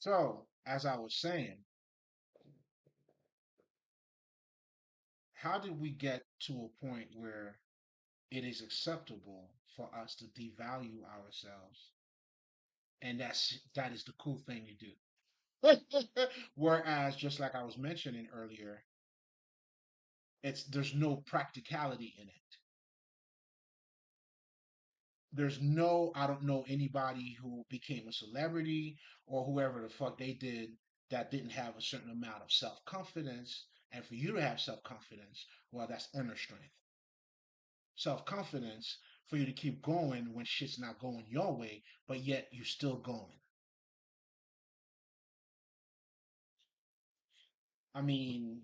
So, as I was saying, how did we get to a point where it is acceptable for us to devalue ourselves, and that is the cool thing to do? Whereas, just like I was mentioning earlier, there's no practicality in it. There's no, I don't know anybody who became a celebrity or whoever the fuck they did that didn't have a certain amount of self confidence. And for you to have self confidence, well, that's inner strength. Self confidence for you to keep going when shit's not going your way, but yet you're still going. I mean,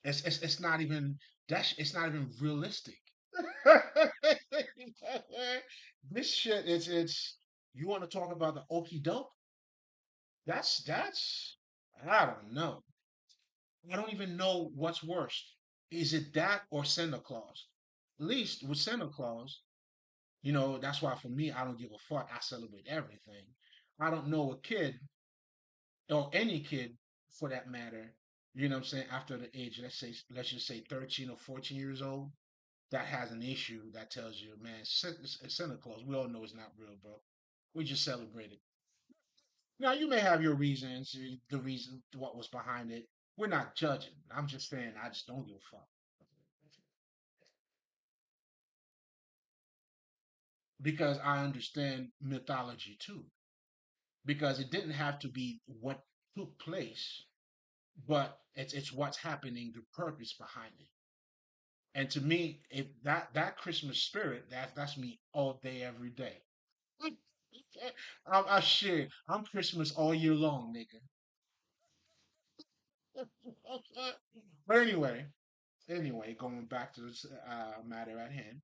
it's not even it's not even realistic. This shit it's you want to talk about the okey doke? That's I don't know. I don't even know what's worse. Is it that or Santa Claus? At least with Santa Claus, that's why for me, I don't give a fuck. I celebrate everything. I don't know a kid or any kid for that matter, what I'm saying, after the age, let's just say 13 or 14 years old, that has an issue that tells you, man, Santa Claus, we all know it's not real, bro. We just celebrate it. Now, you may have your reasons, the reason, what was behind it. We're not judging. I'm just saying, I just don't give a fuck. Because I understand mythology too. Because it didn't have to be what took place, but it's what's happening, the purpose behind it. And to me, if that Christmas spirit, that's me all day, every day. I shit. I'm Christmas all year long, nigga. But anyway, going back to this matter at hand.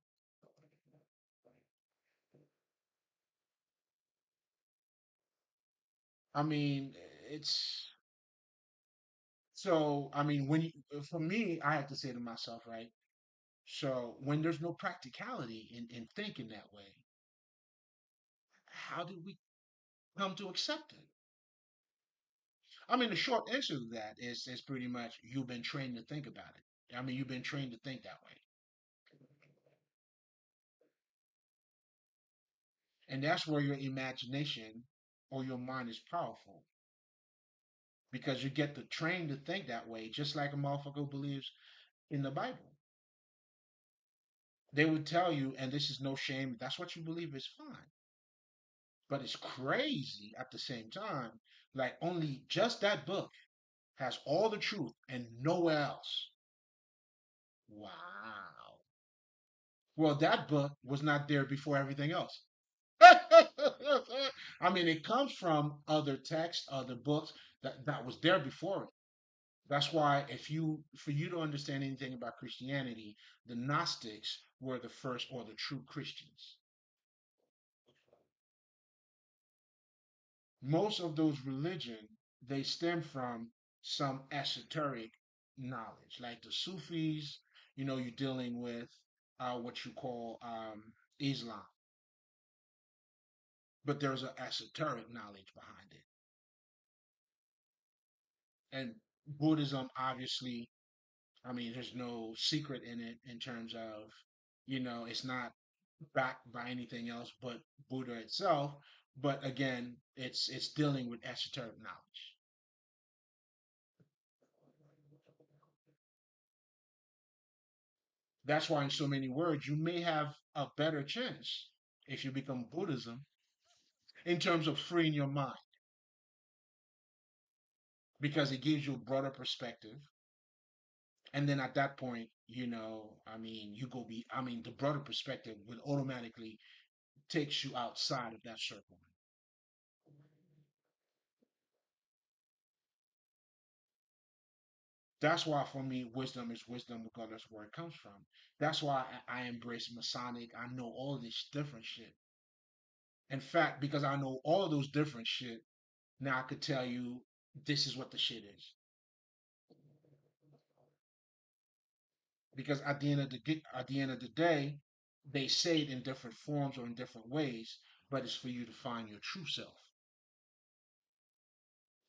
I mean, it's so. I mean, for me, I have to say to myself, right? So when there's no practicality in thinking that way, how did we come to accept it? I mean, the short answer to that is pretty much you've been trained to think about it. I mean, you've been trained to think that way, and that's where your imagination or your mind is powerful because you get to train to think that way, just like a motherfucker who believes in the Bible. They would tell you, and this is no shame, that's what you believe is fine. But it's crazy at the same time. Like only just that book has all the truth and nowhere else. Wow. Well, that book was not there before everything else. I mean, it comes from other texts, other books that was there before it. That's why for you to understand anything about Christianity, the Gnostics were the first or the true Christians. Most of those religion they stem from some esoteric knowledge, like the Sufis. You're dealing with what you call Islam, but there's an esoteric knowledge behind it, and Buddhism, obviously. I mean, there's no secret in it in terms of, it's not backed by anything else but Buddha itself. But again, it's dealing with esoteric knowledge. That's why, in so many words, you may have a better chance if you become Buddhism in terms of freeing your mind because it gives you a broader perspective. And then at that point, I mean, the broader perspective will automatically takes you outside of that circle. That's why for me, wisdom is wisdom regardless of where it comes from. That's why I embrace Masonic. I know all this different shit. In fact, because I know all those different shit, now I could tell you this is what the shit is. Because at the end of the day, they say it in different forms or in different ways, but it's for you to find your true self.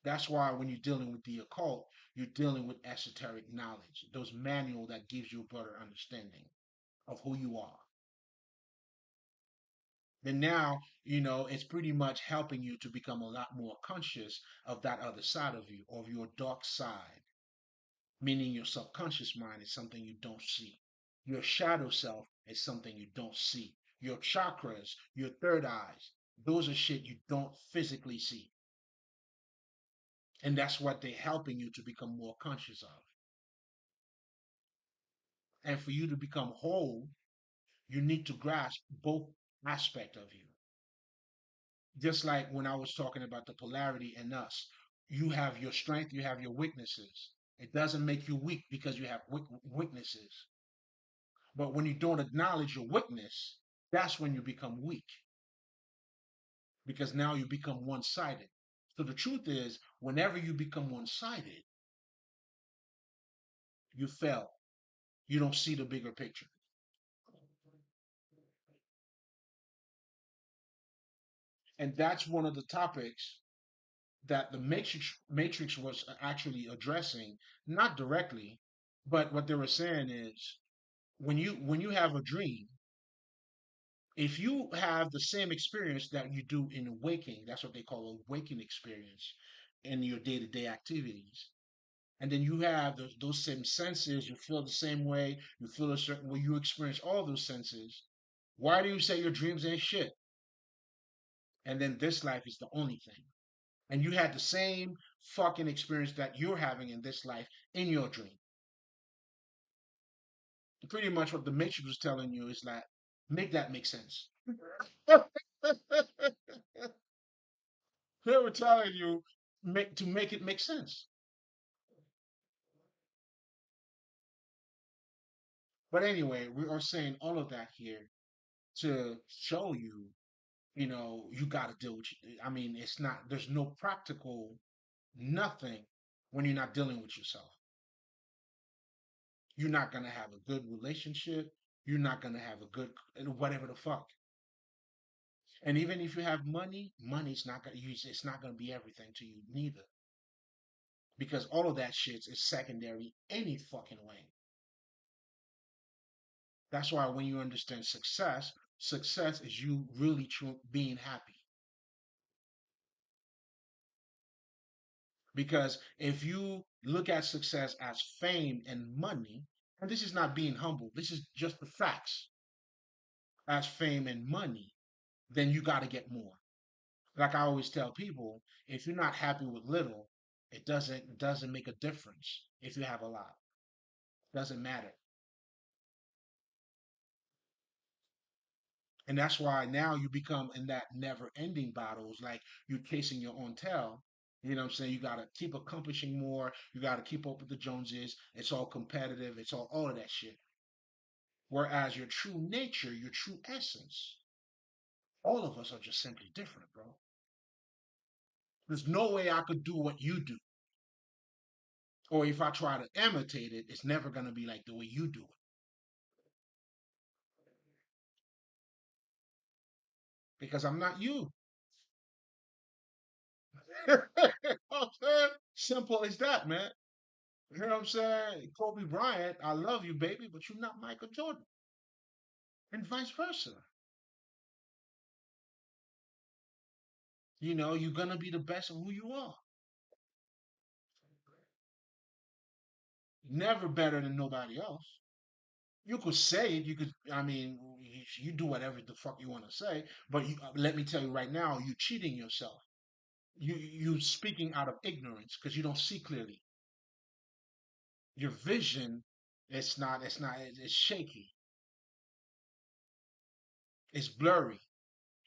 That's why when you're dealing with the occult, you're dealing with esoteric knowledge, those manual that gives you a better understanding of who you are. And now, it's pretty much helping you to become a lot more conscious of that other side of you, of your dark side, meaning your subconscious mind is something you don't see. Your shadow self is something you don't see. Your chakras, your third eyes, those are shit you don't physically see. And that's what they're helping you to become more conscious of. And for you to become whole, you need to grasp both aspect of you. Just like when I was talking about the polarity in us, you have your strength, you have your weaknesses. It doesn't make you weak because you have weaknesses. But when you don't acknowledge your weakness, that's when you become weak because now you become one sided. So the truth is, whenever you become one sided, you fail. You don't see the bigger picture. And that's one of the topics that the Matrix was actually addressing, not directly, but what they were saying is when you have a dream, if you have the same experience that you do in waking, that's what they call a waking experience in your day-to-day activities. And then you have those same senses, you feel the same way, you feel a certain way, you experience all those senses. Why do you say your dreams ain't shit? And then this life is the only thing. And you had the same fucking experience that you're having in this life in your dream. Pretty much what the Matrix was telling you is that make that make sense. They were telling you to make it make sense. But anyway, we are saying all of that here to show you, you got to deal with. I mean, it's not. There's no practical nothing when you're not dealing with yourself. You're not gonna have a good relationship. You're not gonna have a good whatever the fuck. And even if you have money, money's not gonna use. It's not gonna be everything to you neither, because all of that shit is secondary any fucking way. That's why when you understand success, success is you really being happy. Because if you look at success as fame and money, and this is not being humble, this is just the facts, as fame and money, then you got to get more. Like I always tell people, if you're not happy with little, it doesn't make a difference if you have a lot. Doesn't matter. And that's why now you become in that never ending battles, like you're chasing your own tail. You know what I'm saying? You got to keep accomplishing more. You got to keep up with the Joneses. It's all competitive. It's all of that shit. Whereas your true nature, your true essence, all of us are just simply different, bro. There's no way I could do what you do. Or if I try to imitate it, it's never going to be like the way you do it. Because I'm not you. You know what I'm saying? Simple as that, man. You know what I'm saying? Kobe Bryant, I love you, baby, but you're not Michael Jordan. And vice versa. You're going to be the best of who you are. Never better than nobody else. You could say it. You could, I mean, you do whatever the fuck you want to say, but let me tell you right now, you're cheating yourself. You speaking out of ignorance because you don't see clearly. Your vision, it's shaky. It's blurry.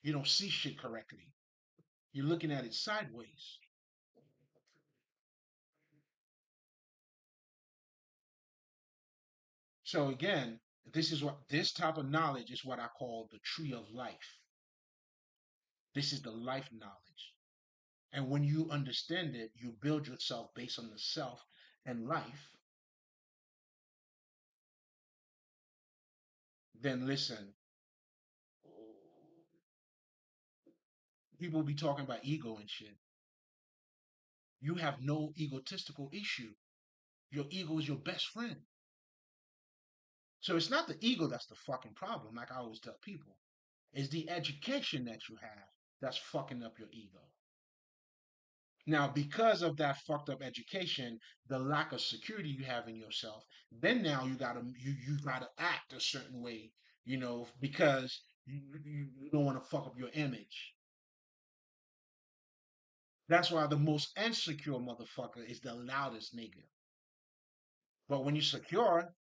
You don't see shit correctly. You're looking at it sideways. So again, this type of knowledge is what I call the tree of life. This is the life knowledge. And when you understand it, you build yourself based on the self and life. Then listen, people be talking about ego and shit. you have no egotistical issue. Your ego is your best friend. So it's not the ego that's the fucking problem, like I always tell people. It's the education that you have that's fucking up your ego. Now, because of that fucked up education, the lack of security you have in yourself, then now you gotta act a certain way, because you don't want to fuck up your image. That's why the most insecure motherfucker is the loudest nigga. But when you're secure,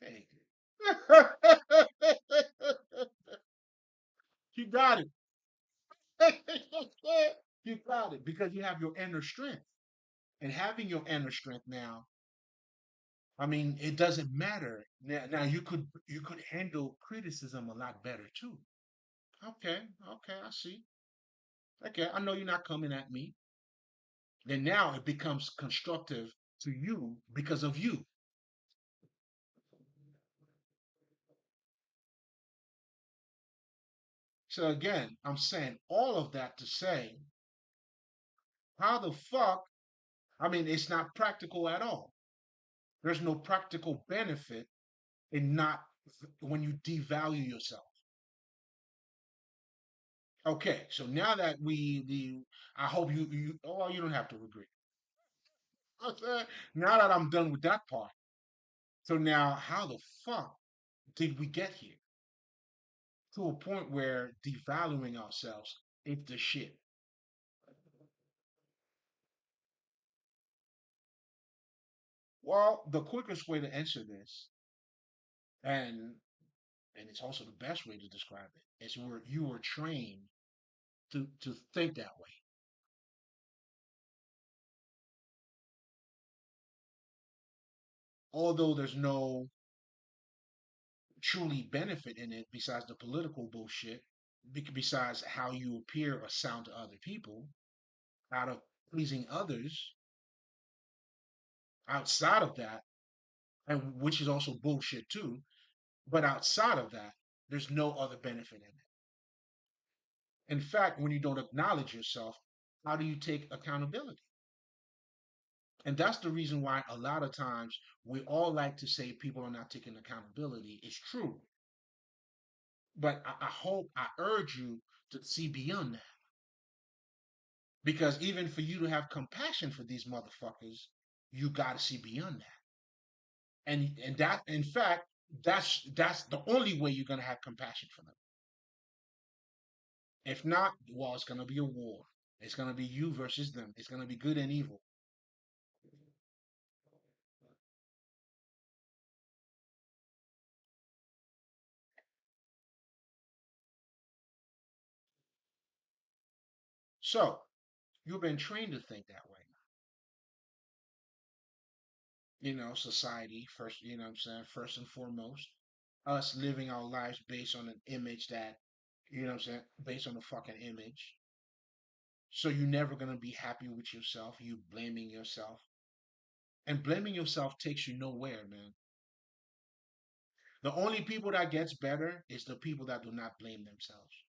hey, you got it. You got it because you have your inner strength. And having your inner strength now, I mean, it doesn't matter. Now you could handle criticism a lot better too. Okay, okay, I see. Okay, I know you're not coming at me. Then now it becomes constructive to you because of you. So again, I'm saying all of that to say, how the fuck? I mean, it's not practical at all. There's no practical benefit in not when you devalue yourself. Okay, so now that I hope you don't have to agree. Okay, now that I'm done with that part, so now how the fuck did we get here to a point where devaluing ourselves is the shit? Well, the quickest way to answer this, and and it's also the best way to describe it, is where you were trained to think that way. Although there's no truly benefit in it besides the political bullshit, besides how you appear or sound to other people, out of pleasing others, outside of that, and which is also bullshit too, but outside of that, there's no other benefit in it. In fact, when you don't acknowledge yourself, how do you take accountability? And that's the reason why a lot of times we all like to say people are not taking accountability. It's true. But I hope, I urge you to see beyond that. Because even for you to have compassion for these motherfuckers, you got to see beyond that. And that, in fact, that's the only way you're gonna have compassion for them. If not, well, it's gonna be a war. It's gonna be you versus them. It's gonna be good and evil. So you've been trained to think that way. Society first. What I'm saying, first and foremost, us living our lives based on an image that, what I'm saying, based on a fucking image. So you're never gonna be happy with yourself. You blaming yourself, and blaming yourself takes you nowhere, man. The only people that gets better is the people that do not blame themselves.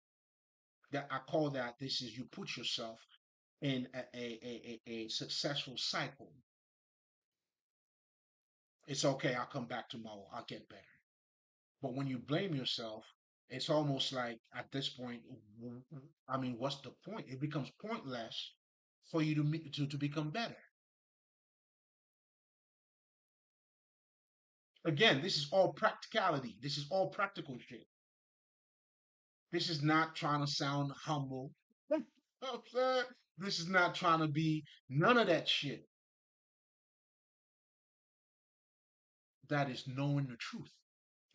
That I call that this is you put yourself in a successful cycle. It's okay, I'll come back tomorrow, I'll get better. But when you blame yourself, it's almost like at this point, I mean, what's the point? It becomes pointless for you to become better. Again, this is all practicality. This is all practical shit. This is not trying to sound humble. This is not trying to be none of that shit. That is knowing the truth.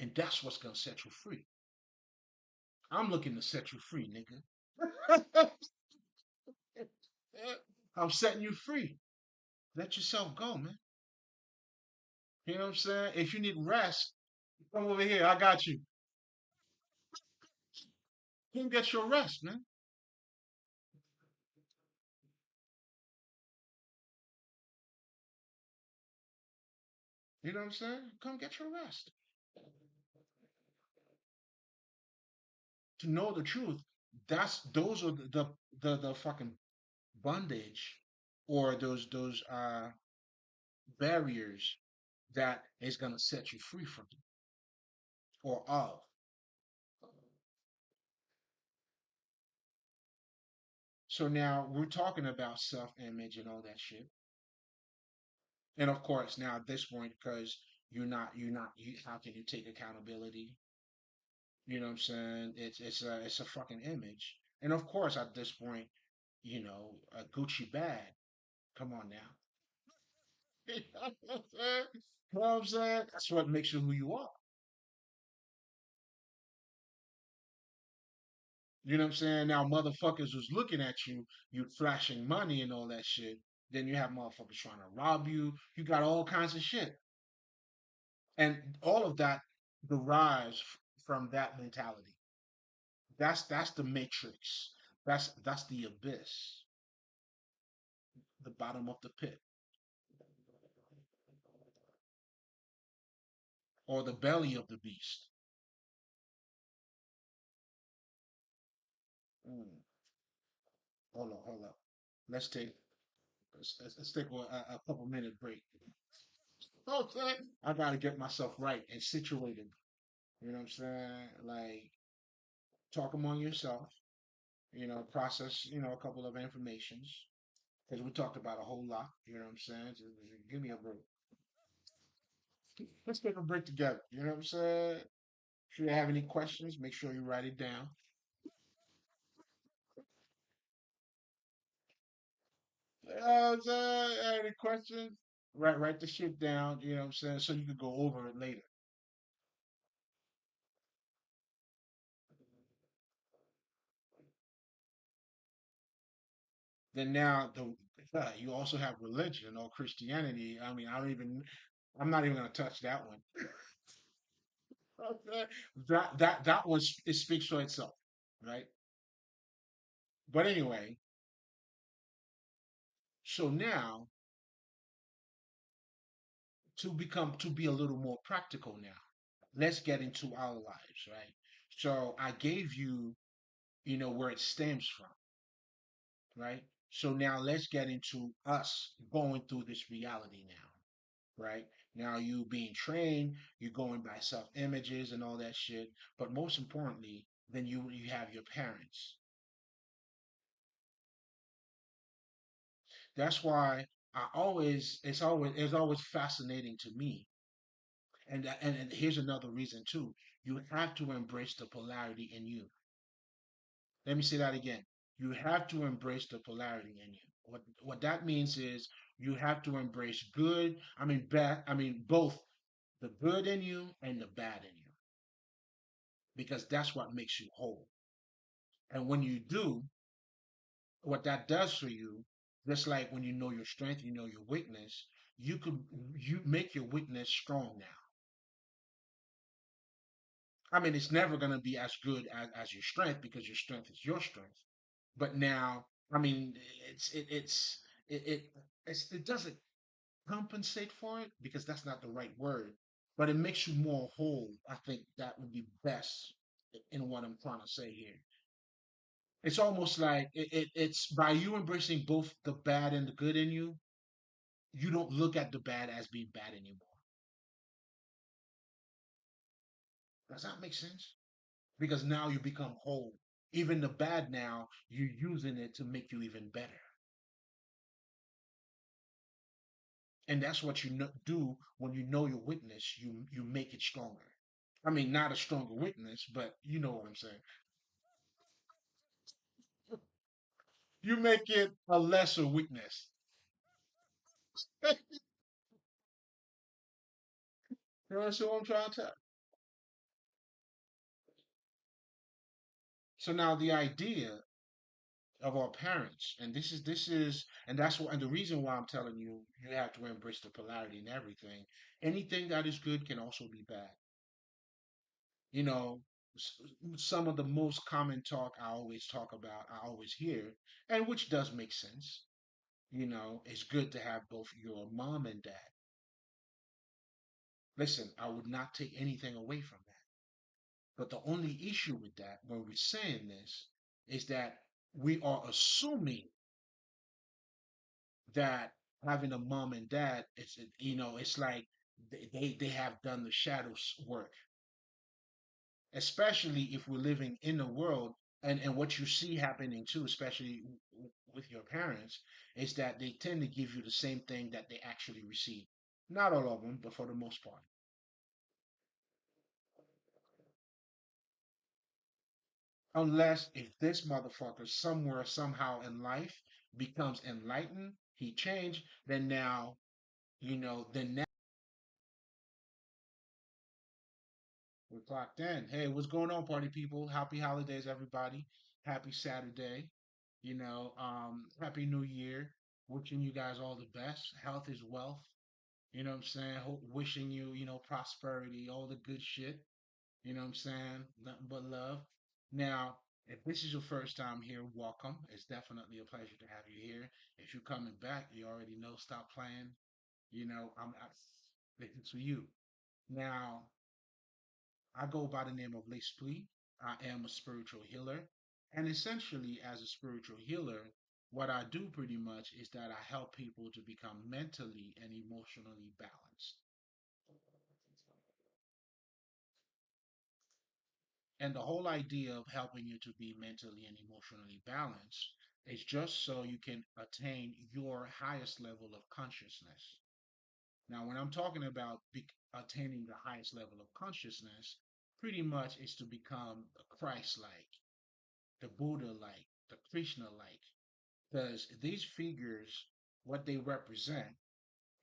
And that's what's gonna set you free. I'm looking to set you free, nigga. I'm setting you free. Let yourself go, man. You know what I'm saying? If you need rest, come over here. I got you. Come get your rest, man. You know what I'm saying? Come get your rest. To know the truth, those are the fucking bondage. or those barriers that is gonna set you free from it or of. So now we're talking about self-image and all that shit. And of course, now at this point, because how can you take accountability? You know what I'm saying? It's a fucking image. And of course, at this point, a Gucci bag. Come on now. You know what I'm saying? You know what I'm saying? That's what makes you who you are. You know what I'm saying? Now motherfuckers was looking at you, you flashing money and all that shit. Then you have motherfuckers trying to rob you. You got all kinds of shit. And all of that derives from that mentality. That's the matrix. That's the abyss, the bottom of the pit, or the belly of the beast. Mm. Hold up. Let's take let's take a couple minute break. Okay, I gotta get myself right and situated. You know what I'm saying? Like talk among yourself. Process. A couple of informations because we talked about a whole lot. You know what I'm saying? Just give me a break. Let's take a break together. You know what I'm saying? If you have any questions, make sure you write it down. You know what I'm saying? Any questions? Write the shit down, you know what I'm saying, so you can go over it later. Then now you also have religion or Christianity. I mean, I'm not even gonna touch that one. Okay. That one it speaks for itself, right? But anyway, so now to be a little more practical now. Let's get into our lives, right? So I gave you, where it stems from, right? So now let's get into us going through this reality now, right? Now you being trained, you're going by self images and all that shit. But most importantly, then you have your parents. That's why it's always fascinating to me. And here's another reason too. You have to embrace the polarity in you. Let me say that again. You have to embrace the polarity in you. What that means is you have to embrace good, bad, both the good in you and the bad in you, because that's what makes you whole. And when you do, what that does for you, just like when you know your strength, you know your weakness, you make your weakness strong now. It's never going to be as good as your strength because your strength is your strength. But now, I mean, it's it it's it it it doesn't compensate for it because that's not the right word, but it makes you more whole. I think that would be best in what I'm trying to say here. It's almost like it's by you embracing both the bad and the good in you, you don't look at the bad as being bad anymore. Does that make sense? Because now you become whole. Even the bad now, you're using it to make you even better. And that's what you do when you know your weakness. You make it stronger. Not a stronger weakness, but you know what I'm saying. You make it a lesser weakness. You know what I'm trying to tell. So now the idea of our parents, and and that's what, and the reason why I'm telling you, you have to embrace the polarity in everything. Anything that is good can also be bad. You know, some of the most common talk I always hear, and which does make sense. It's good to have both your mom and dad. Listen, I would not take anything away from that. But the only issue with that, when we're saying this, is that we are assuming that having a mom and dad, it's like they have done the shadows work, especially if we're living in the world. And what you see happening too, especially with your parents, is that they tend to give you the same thing that they actually receive. Not all of them, but for the most part. Unless if this motherfucker somewhere, somehow in life becomes enlightened, he changed, then now, then now we're clocked in. Hey, what's going on, party people? Happy holidays, everybody. Happy Saturday. Happy New Year. Wishing you guys all the best. Health is wealth. You know what I'm saying? Wishing you, prosperity, all the good shit. You know what I'm saying? Nothing but love. Now, if this is your first time here, welcome. It's definitely a pleasure to have you here. If you're coming back, you already know, stop playing. This is for you. Now, I go by the name of Lespri. I am a spiritual healer. And essentially, as a spiritual healer, what I do pretty much is that I help people to become mentally and emotionally balanced. And the whole idea of helping you to be mentally and emotionally balanced is just so you can attain your highest level of consciousness. Now, when I'm talking about attaining the highest level of consciousness, pretty much is to become Christ like, the Buddha like, the Krishna like. Because these figures, what they represent,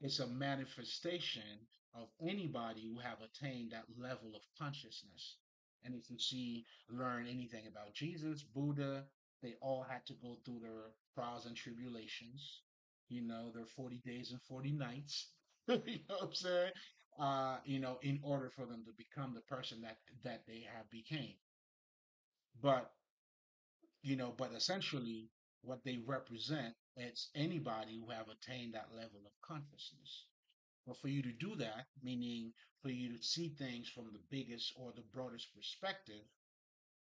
is a manifestation of anybody who have attained that level of consciousness. And if you see, learn anything about Jesus, Buddha, they all had to go through their trials and tribulations, their 40 days and 40 nights. You know what I'm saying? In order for them to become the person that they have became. But but essentially what they represent, it's anybody who have attained that level of consciousness. But for you to do that, meaning for you to see things from the biggest or the broadest perspective,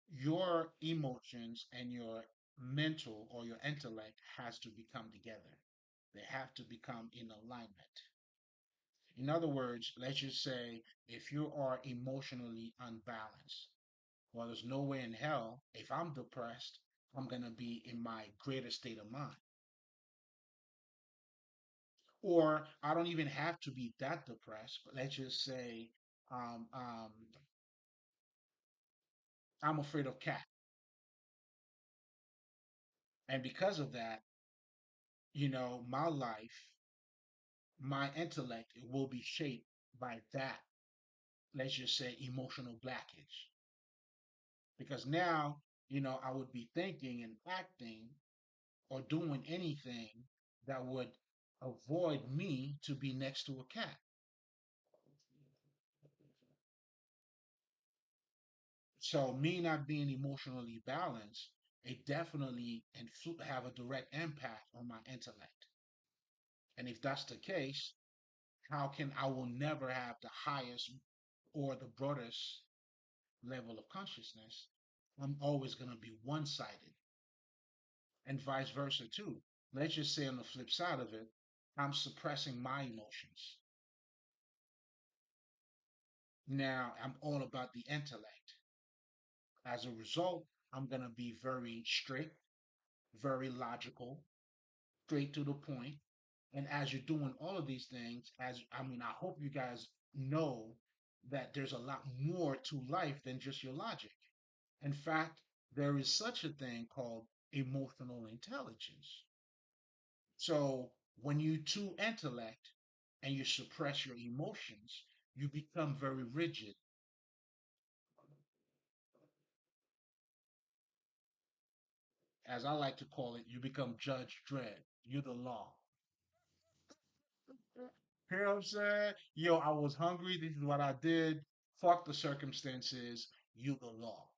your emotions and your mental or your intellect has to become together. They have to become in alignment. In other words, let's just say if you are emotionally unbalanced, well, there's no way in hell, if I'm depressed, I'm going to be in my greatest state of mind. Or I don't even have to be that depressed, but let's just say um, um, I'm afraid of cat. And because of that, my life, my intellect will be shaped by that, let's just say, emotional blockage. Because now, I would be thinking and acting or doing anything that would avoid me to be next to a cat. So me not being emotionally balanced, it definitely have a direct impact on my intellect. And if that's the case, how can I will never have the highest or the broadest level of consciousness? I'm always going to be one-sided, and vice versa too. Let's just say on the flip side of it, I'm suppressing my emotions. Now I'm all about the intellect. As a result, I'm going to be very strict, very logical, straight to the point. And as you're doing all of these things, I hope you guys know that there's a lot more to life than just your logic. In fact, there is such a thing called emotional intelligence. So when you too intellect and you suppress your emotions, you become very rigid. As I like to call it, you become Judge Dredd. You're the law. You know what I'm saying? Yo, I was hungry. This is what I did. Fuck the circumstances. You the law.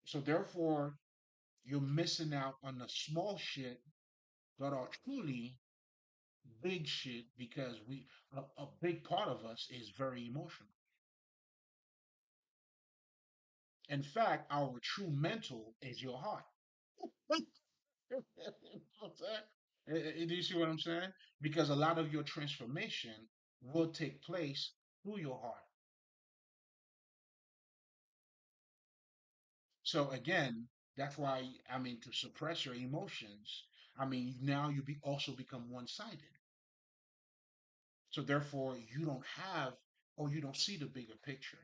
So therefore, you're missing out on the small shit that are truly big shit because a big part of us is very emotional. In fact, our true mental is your heart. Do you see what I'm saying? Because a lot of your transformation will take place through your heart. So again, that's why I mean to suppress your emotions. I mean now you also become one-sided. So therefore you don't have or you don't see the bigger picture.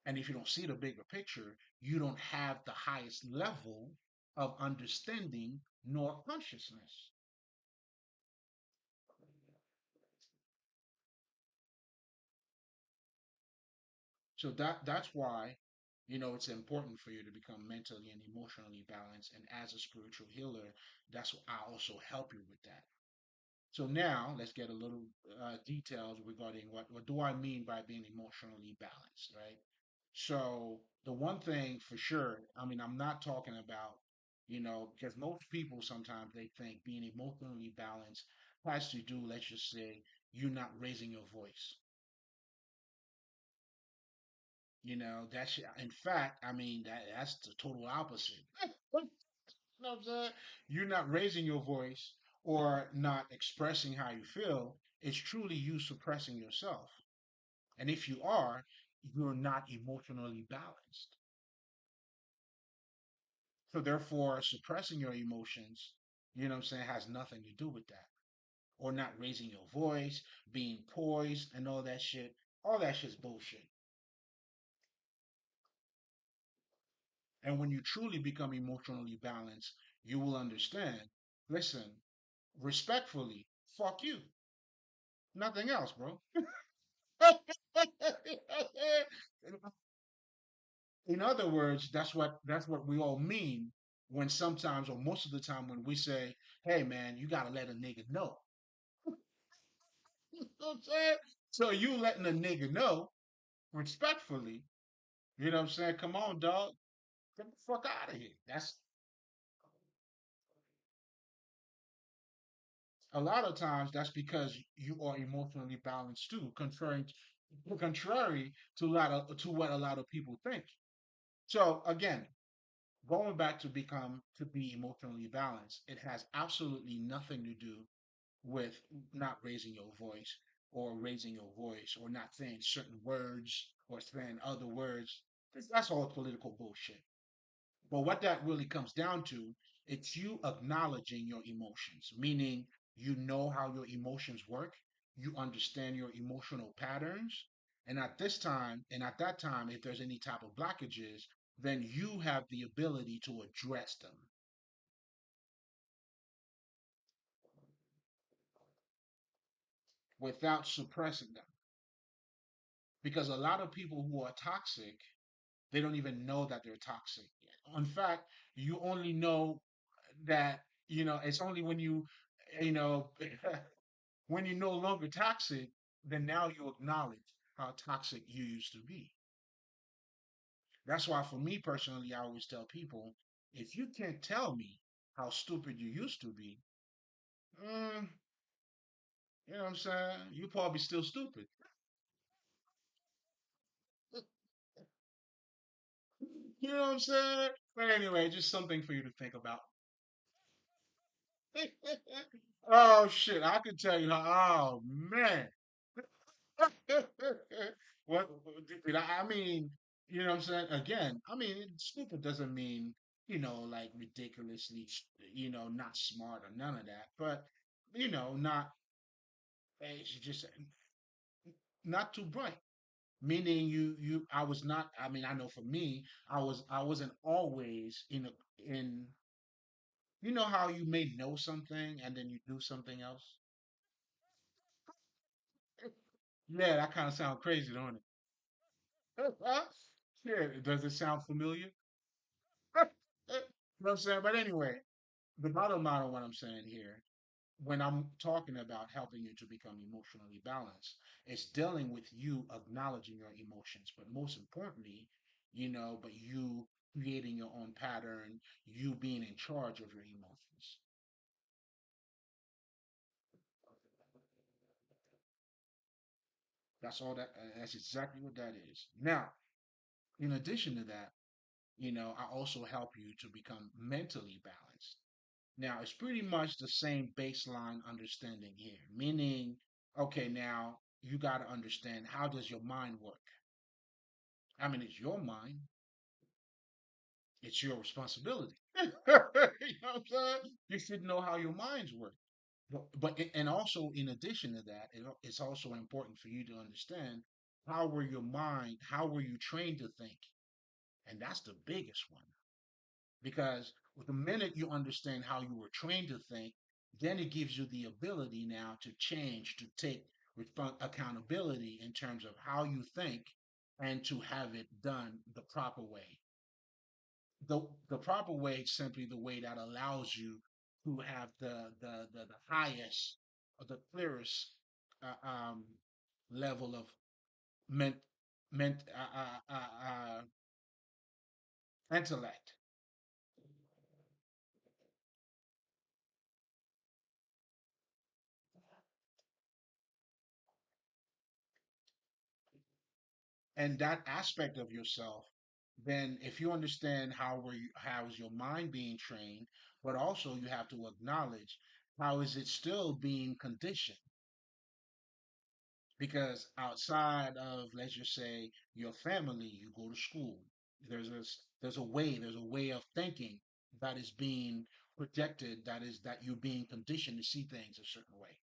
And if you don't see the bigger picture, you don't have the highest level of understanding nor consciousness. So that's why, it's important for you to become mentally and emotionally balanced. And as a spiritual healer, that's what I also help you with that. So now let's get a little details regarding what do I mean by being emotionally balanced, right? So the one thing for sure, I mean, I'm not talking about, because most people sometimes they think being emotionally balanced has to do, let's just say, you not raising your voice. That's in fact, I mean, that's the total opposite. You know what I'm saying? You're not raising your voice or not expressing how you feel. It's truly you suppressing yourself. And if you are, you're not emotionally balanced. So therefore, suppressing your emotions, you know what I'm saying, has nothing to do with that. Or not raising your voice, being poised, and all that shit. All that shit's bullshit. And when you truly become emotionally balanced, you will understand. Listen, respectfully, fuck you. Nothing else, bro. In other words, that's what we all mean when sometimes or most of the time when we say, "Hey, man, you gotta let a nigga know." You know what I'm saying? So you letting a nigga know respectfully. You know what I'm saying? Come on, dog. Get the fuck out of here. That's a lot of times that's because you are emotionally balanced too, contrary to what a lot of people think. So again, going back to be emotionally balanced, it has absolutely nothing to do with not raising your voice or raising your voice or not saying certain words or saying other words. That's all political bullshit. But what that really comes down to, it's you acknowledging your emotions, meaning you know how your emotions work, you understand your emotional patterns, and at that time, if there's any type of blockages, then you have the ability to address them without suppressing them. Because a lot of people who are toxic, they don't even know that they're toxic. In fact, you only know that, it's only when you know, when you're no longer toxic, then now you acknowledge how toxic you used to be. That's why, for me personally, I always tell people if you can't tell me how stupid you used to be, mm, you know what I'm saying? You probably still stupid. You know what I'm saying? But anyway, just something for you to think about. Oh shit! I can tell you how. Oh man, what I mean? You know what I'm saying? Again, I mean, stupid doesn't mean like ridiculously, not smart or none of that. But not it's just not too bright. Meaning I was not. I mean, I know for me, I wasn't always in. You know how you may know something and then you do something else. Yeah, that kind of sounds crazy, don't it? Yeah, does it sound familiar? You know what I'm saying? But anyway, the bottom line of what I'm saying here, when I'm talking about helping you to become emotionally balanced, it's dealing with you acknowledging your emotions, but most importantly, but you creating your own pattern, you being in charge of your emotions. That's all that, that's exactly what that is. Now, in addition to that, I also help you to become mentally balanced. Now, it's pretty much the same baseline understanding here, meaning, okay, now you got to understand, how does your mind work? I mean, it's your mind, it's your responsibility. You know what I'm saying? You should know how your minds work. And also, in addition to that, it's also important for you to understand, how were you trained to think? And that's the biggest one. Because the minute you understand how you were trained to think, then it gives you the ability now to change, to take accountability in terms of how you think, and to have it done the proper way. The proper way is simply the way that allows you to have the highest or the clearest level of ment, ment, intellect. And that aspect of yourself, then if you understand how is your mind being trained, but also you have to acknowledge, how is it still being conditioned? Because outside of, let's just say, your family, you go to school, there's a way of thinking that is being projected, that you're being conditioned to see things a certain way.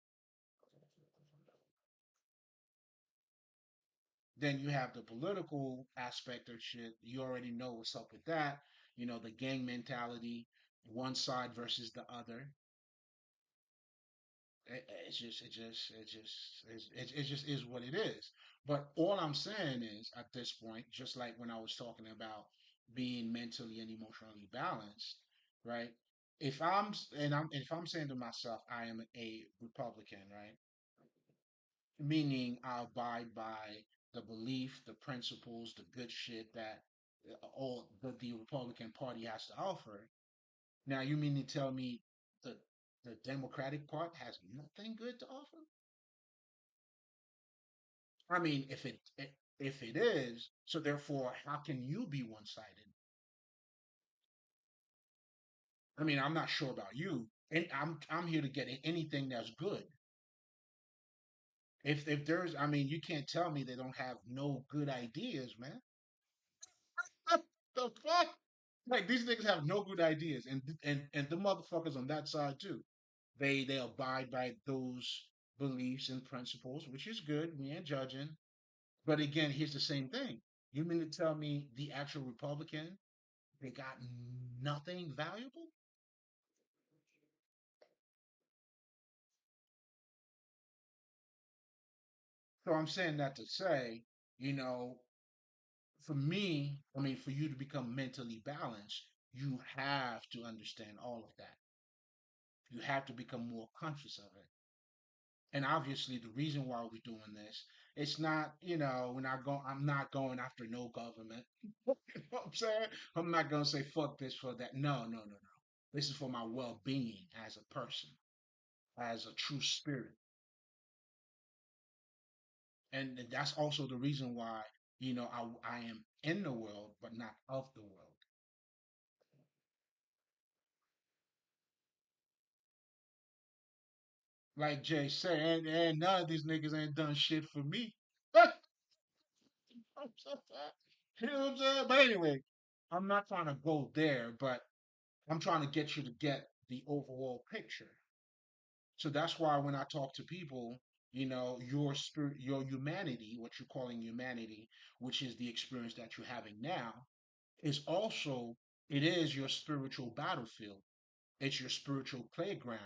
Then you have the political aspect of shit. You already know what's up with that. The gang mentality, one side versus the other. It's just, it just is what it is. But all I'm saying is, at this point, just like when I was talking about being mentally and emotionally balanced, right? If I'm saying to myself, I am a Republican, right? Meaning I abide by the belief, the principles, the good shit that all the Republican Party has to offer. Now, you mean to tell me the the Democratic part has nothing good to offer? I mean, if it is, so therefore, how can you be one sided? I mean, I'm not sure about you, and I'm here to get anything that's good. If there's, I mean, you can't tell me they don't have no good ideas, man. The fuck? Like, these niggas have no good ideas, and the motherfuckers on that side too. They abide by those beliefs and principles, which is good. We ain't judging. But again, here's the same thing. You mean to tell me the actual Republican, they got nothing valuable? So I'm saying that to say, you know, for me, I mean, for you to become mentally balanced, you have to understand all of that. You have to become more conscious of it. And obviously, the reason why we're doing this, it's not, I'm not going after no government. You know what I'm saying? I'm not going to say fuck this for that. No, no, no, no. This is for my well being as a person, as a true spirit. And that's also the reason why, I am in the world, but not of the world. Like Jay said, and none of these niggas ain't done shit for me. You know what I'm saying? But anyway, I'm not trying to go there, but I'm trying to get you to get the overall picture. So that's why when I talk to people, your spirit, your humanity, what you're calling humanity, which is the experience that you're having now, is also, it is your spiritual battlefield. It's your spiritual playground.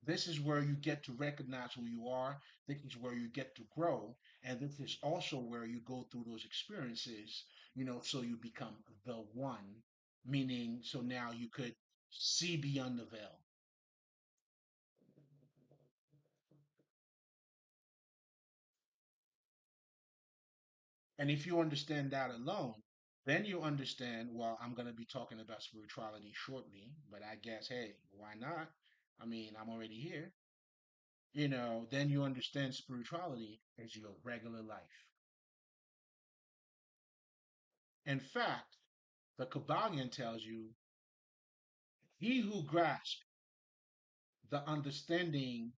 This is where you get to recognize who you are. This is where you get to grow. And this is also where you go through those experiences, so you become the one, meaning, so now you could see beyond the veil. And if you understand that alone, then you understand, well, I'm going to be talking about spirituality shortly, but I guess, hey, why not? I mean, I'm already here. Then you understand spirituality as your regular life. In fact, The Kabbalion tells you, he who grasps the understanding,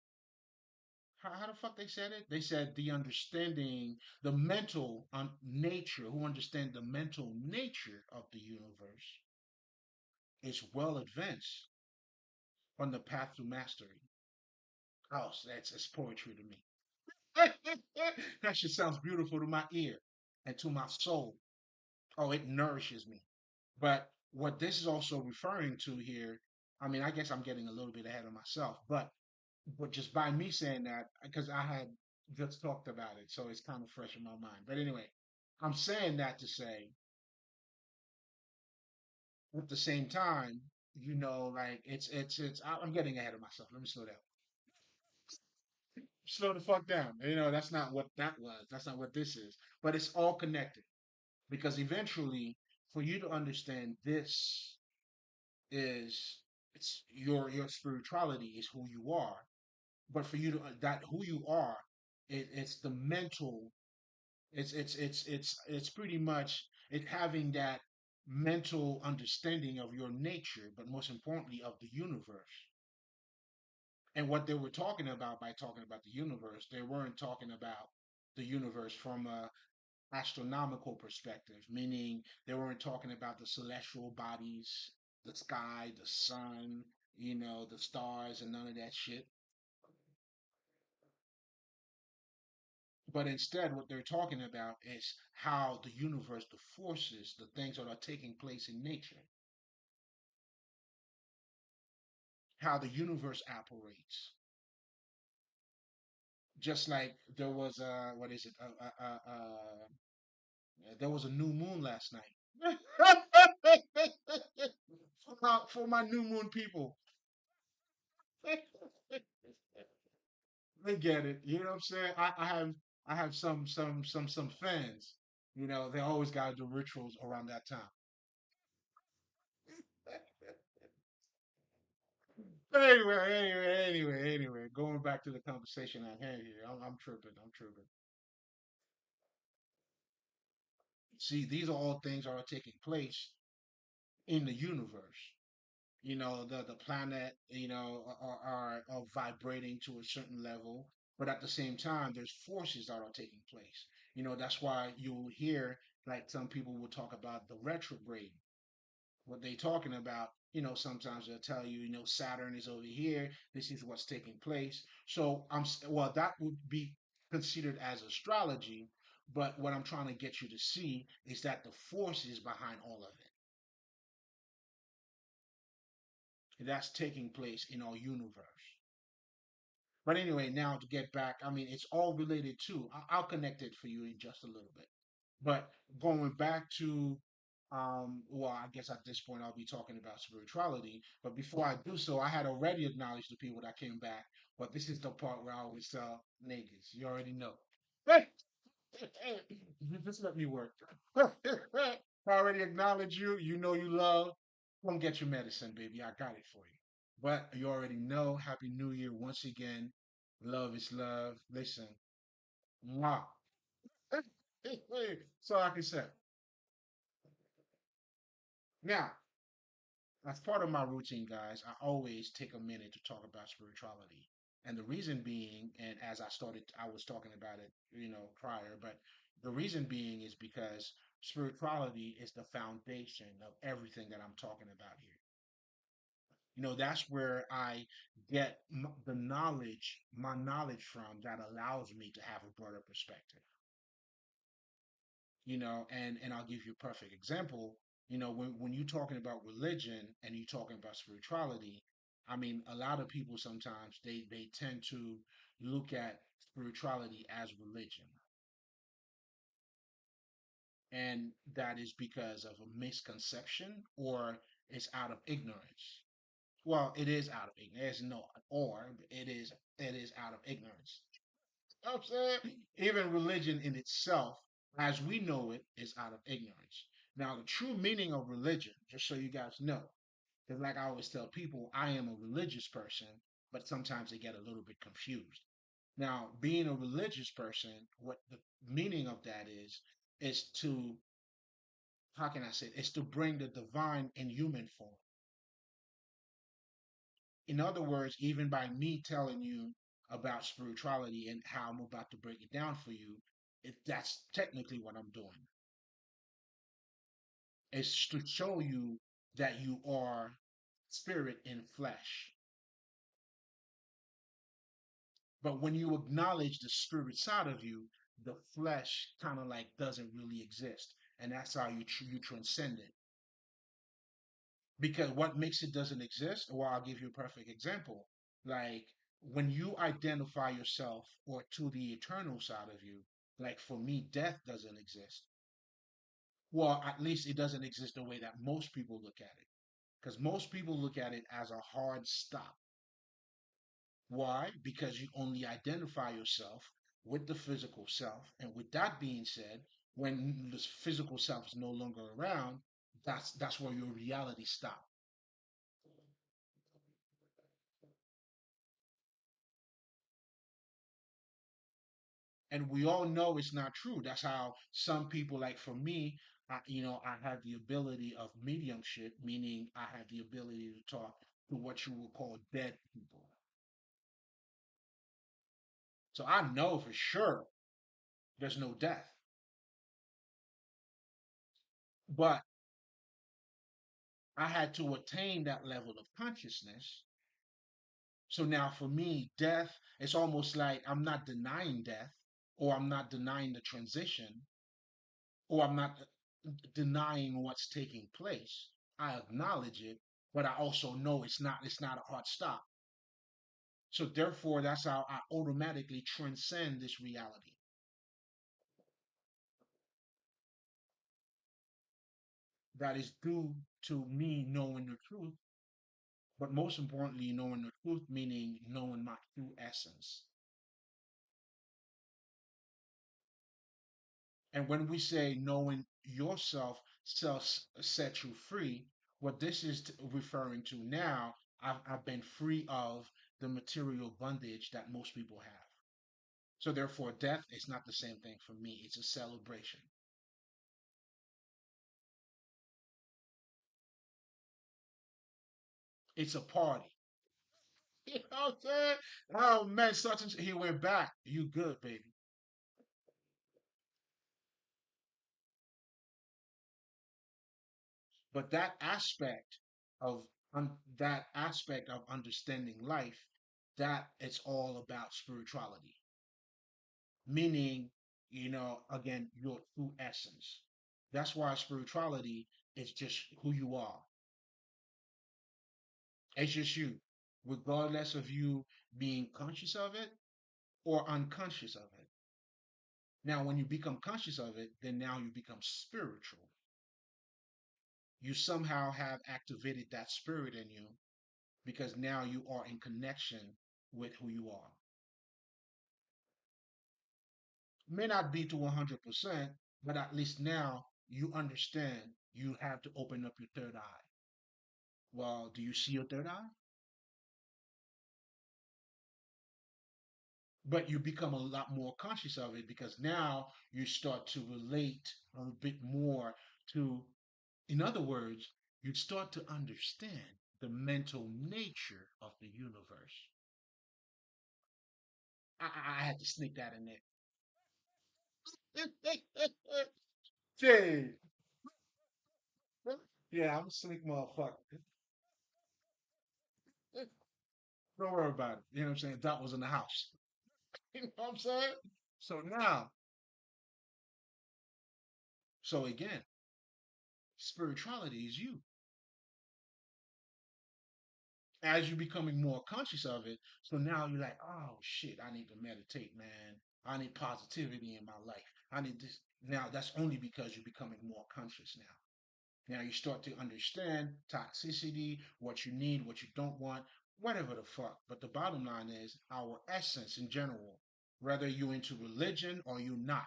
how the fuck they said it? They said the understanding, the mental nature, who understand the mental nature of the universe is well advanced on the path to mastery. Oh, so it's poetry to me. That shit sounds beautiful to my ear and to my soul. Oh, it nourishes me. But what this is also referring to here, I mean, I guess I'm getting a little bit ahead of myself, but just by me saying that, because I had just talked about it, so it's kind of fresh in my mind. But anyway, I'm saying that to say, at the same time, like I'm getting ahead of myself. Let me slow down. Slow the fuck down. That's not what that was. That's not what this is. But it's all connected because eventually, for you to understand this is it's your spirituality is who you are. But for you to that who you are, it's the mental. It's pretty much it having that mental understanding of your nature, but most importantly of the universe. And what they were talking about by talking about the universe, they weren't talking about the universe from a astronomical perspective, meaning they weren't talking about the celestial bodies, the sky, the sun, the stars, and none of that shit. But instead, what they're talking about is how the universe, the forces, the things that are taking place in nature, how the universe operates. Just like there was what is it? There was a new moon last night. For my new moon people, they get it. You know what I'm saying? I have some fans. They always gotta do rituals around that time. Anyway. Going back to the conversation at hand here, I'm tripping. I'm tripping. See, these are all things that are taking place in the universe. The planet, are vibrating to a certain level, but at the same time, there's forces that are taking place. That's why you'll hear like some people will talk about the retrograde. What they talking about, sometimes they'll tell you, Saturn is over here. This is what's taking place. So well, that would be considered as astrology. But what I'm trying to get you to see is that the forces behind all of it that's taking place in our universe. But anyway, now to get back, I mean, it's all related to. I'll connect it for you in just a little bit. But going back to, well, I guess at this point I'll be talking about spirituality. But before I do so, I had already acknowledged the people that came back. But this is the part where I always tell niggas, you already know. Hey, just let me work. I already acknowledge you. You know you love. Come get your medicine, baby. I got it for you. But you already know. Happy New Year once again. Love is love. Listen, mwah. So I can say. Now, as part of my routine, guys, I always take a minute to talk about spirituality. And the reason being, and as I was talking about it, prior, but the reason being is because spirituality is the foundation of everything that I'm talking about here. That's where I get the knowledge, my knowledge from that allows me to have a broader perspective. And I'll give you a perfect example. When you're talking about religion and you're talking about spirituality, I mean, a lot of people sometimes they tend to look at spirituality as religion, and that is because of a misconception or it's out of ignorance. Well, it is out of ignorance. There's no or it is out of ignorance. You know what I'm saying? Even religion in itself, as we know it, is out of ignorance. Now, the true meaning of religion, just so you guys know, because like I always tell people, I am a religious person, but sometimes they get a little bit confused. Now, being a religious person, what the meaning of that is to how can I say it? It's to bring the divine in human form. In other words, even by me telling you about spirituality and how I'm about to break it down for you, that's technically what I'm doing. It's to show you that you are spirit in flesh. But when you acknowledge the spirit side of you, the flesh kind of like doesn't really exist, and that's how you transcend it. Because what makes it doesn't exist? Well, I'll give you a perfect example. Like when you identify yourself or to the eternal side of you, like for me, death doesn't exist. Well, at least it doesn't exist the way that most people look at it. Because most people look at it as a hard stop. Why? Because you only identify yourself with the physical self. And with that being said, when this physical self is no longer around, that's where your reality stops. And we all know it's not true. That's how some people, like for me, I have the ability of mediumship, meaning I have the ability to talk to what you would call dead people. So I know for sure there's no death. But I had to attain that level of consciousness. So now for me, death, it's almost like I'm not denying death, or I'm not denying the transition, or I'm not denying what's taking place. I acknowledge it, but I also know it's not a hard stop. So therefore, that's how I automatically transcend this reality. That is due to me knowing the truth, but most importantly, knowing the truth, meaning knowing my true essence. And when we say knowing yourself self set you free, what this is referring to now, I've been free of the material bondage that most people have. So therefore, death is not the same thing for me. It's a celebration. It's a party. You know what I'm saying? Oh man, such and he went back. You good, baby. But that aspect of understanding life, that it's all about spirituality. Meaning, again, your true essence. That's why spirituality is just who you are. It's just you, regardless of you being conscious of it or unconscious of it. Now, when you become conscious of it, then now you become spiritual. You somehow have activated that spirit in you because now you are in connection with who you are. May not be to 100%, but at least now you understand you have to open up your third eye. Well, do you see your third eye? But you become a lot more conscious of it because now you start to relate a bit more to, in other words, you start to understand the mental nature of the universe. I had to sneak that in there. Jay. Yeah, I'm a slick motherfucker. Don't worry about it. You know what I'm saying? That was in the house. You know what I'm saying? So now, so again, spirituality is you. As you're becoming more conscious of it, so now you're like, oh shit, I need to meditate, man. I need positivity in my life. I need this. Now that's only because you're becoming more conscious now. Now you start to understand toxicity, what you need, what you don't want, whatever the fuck. But the bottom line is our essence in general, whether you're into religion or you're not,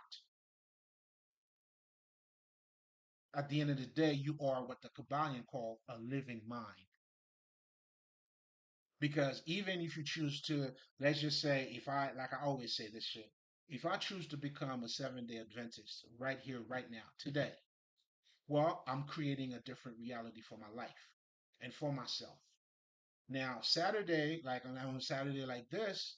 at the end of the day, you are what the Kabbalion call a living mind. Because even if you choose to, let's just say, if I, like I always say this shit, if I choose to become a 7-day Adventist right here, right now, today, Well, I'm creating a different reality for my life and for myself. Now, Saturday, like on a Saturday like this,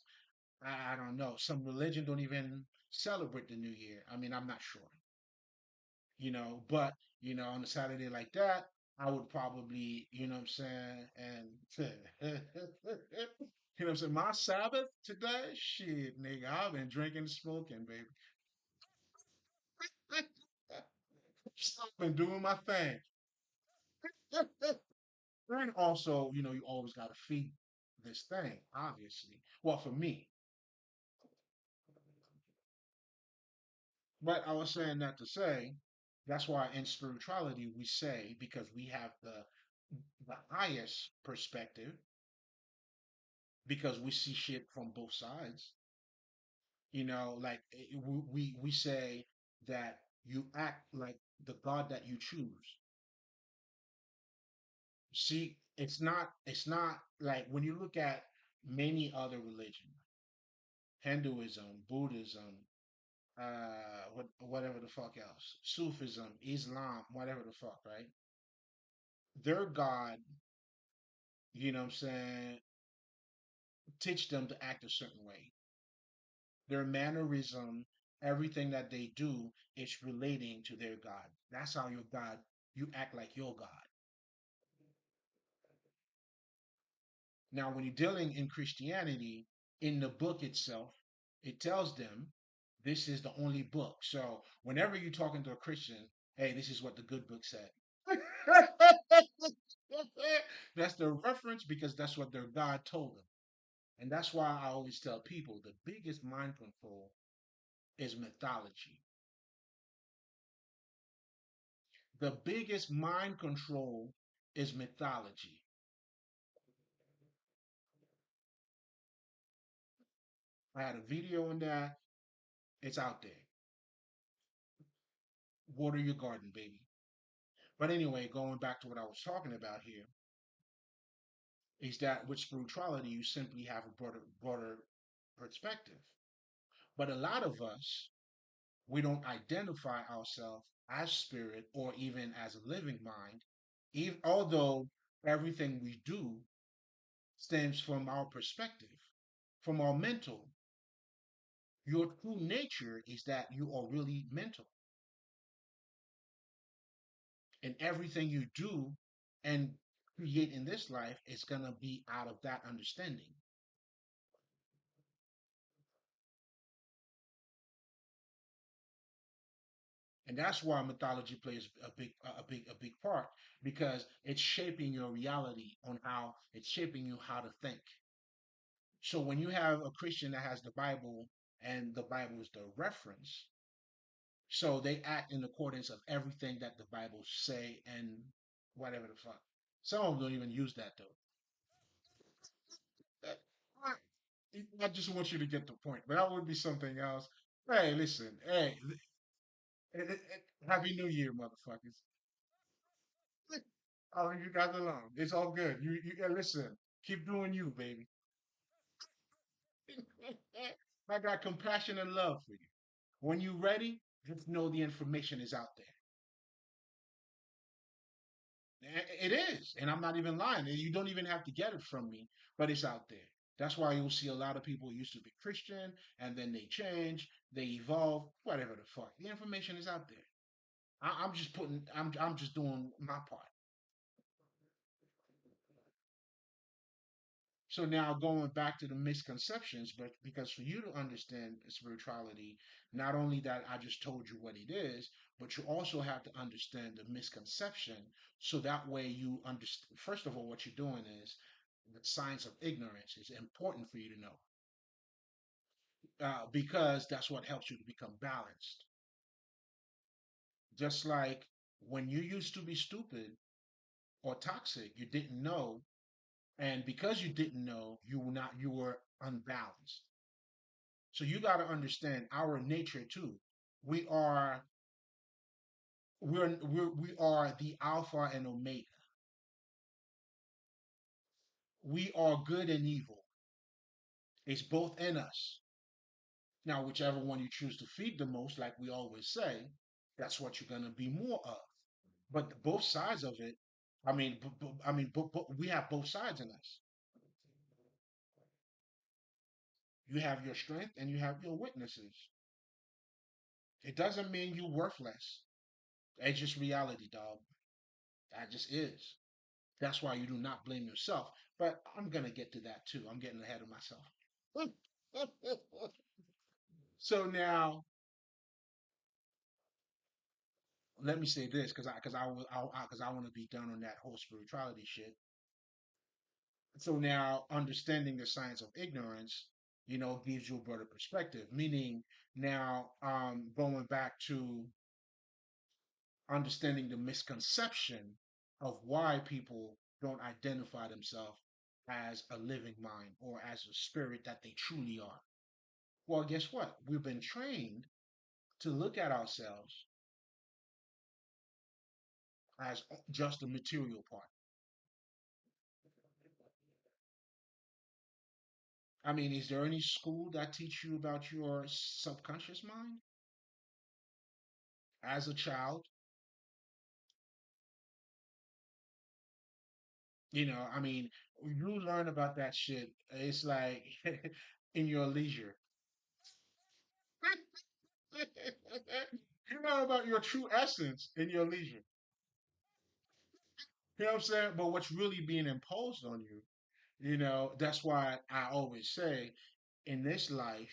I don't know. Some religion don't even celebrate the New Year. I mean, I'm not sure, but on a Saturday like that, I would probably, what I'm saying, and what I'm saying, my Sabbath today, shit, nigga, I've been drinking and smoking, baby. I've been doing my thing. And also, you always got to feed this thing, obviously. Well, for me, but I was saying that to say, that's why in spirituality we say, because we have the highest perspective, because we see shit from both sides. Like we say that you act like the God that you choose. See, it's not like when you look at many other religions, Hinduism, Buddhism, whatever the fuck else, Sufism, Islam, whatever the fuck, right? Their God, what I'm saying, teach them to act a certain way. Their mannerism, everything that they do is relating to their God. That's how your God, you act like your God. Now, when you're dealing in Christianity, in the book itself, it tells them this is the only book. So whenever you're talking to a Christian, hey, this is what the good book said. That's the reference because that's what their God told them. And that's why I always tell people the biggest mind control is mythology. The biggest mind control is mythology. I had a video on that. It's out there. Water your garden, baby. But anyway, going back to what I was talking about here, is that with spirituality, you simply have a broader perspective. But a lot of us, we don't identify ourselves as spirit or even as a living mind, even, although everything we do stems from our perspective, from our mental. Your true nature is that you are really mental, and everything you do and create in this life is going to be out of that understanding. And that's why mythology plays a big part, because it's shaping your reality on how it's shaping you how to think. So when you have a Christian that has the Bible and the Bible is the reference, so they act in accordance of everything that the Bible say and whatever the fuck. Some of them don't even use that though. I just want you to get the point, but that would be something else. Hey, listen, hey, happy New Year, motherfuckers. I'll leave you guys alone. It's all good. Listen, keep doing you, baby. I got compassion and love for you. When you're ready, just know the information is out there. It is, and I'm not even lying. You don't even have to get it from me, but it's out there. That's why you'll see a lot of people used to be Christian and then they change, they evolve, whatever the fuck. The information is out there. I'm just I'm just doing my part. So now going back to the misconceptions, but because for you to understand spirituality, not only that I just told you what it is, but you also have to understand the misconception. So that way you understand, first of all, what you're doing is the science of ignorance is important for you to know, because that's what helps you to become balanced. Just like when you used to be stupid or toxic, you didn't know, and because you didn't know, you were unbalanced. So you got to understand our nature too. We are we are the alpha and omega. We are good and evil. It's both in us. Now, whichever one you choose to feed the most, like we always say, that's what you're gonna be more of. But both sides of it, but we have both sides in us. You have your strength and you have your weaknesses. It doesn't mean you worthless. It's just reality, dog. That just is. That's why you do not blame yourself. But I'm gonna get to that too. I'm getting ahead of myself. So now let me say this because I want to be done on that whole spirituality shit. So now understanding the science of ignorance, gives you a broader perspective. Meaning now going back to understanding the misconception of why people don't identify themselves as a living mind or as a spirit that they truly are. Well, guess what? We've been trained to look at ourselves as just the material part. I mean, is there any school that teach you about your subconscious mind as a child? I mean, you learn about that shit. It's like in your leisure. You learn about your true essence in your leisure. You know what I'm saying? But what's really being imposed on you, that's why I always say in this life,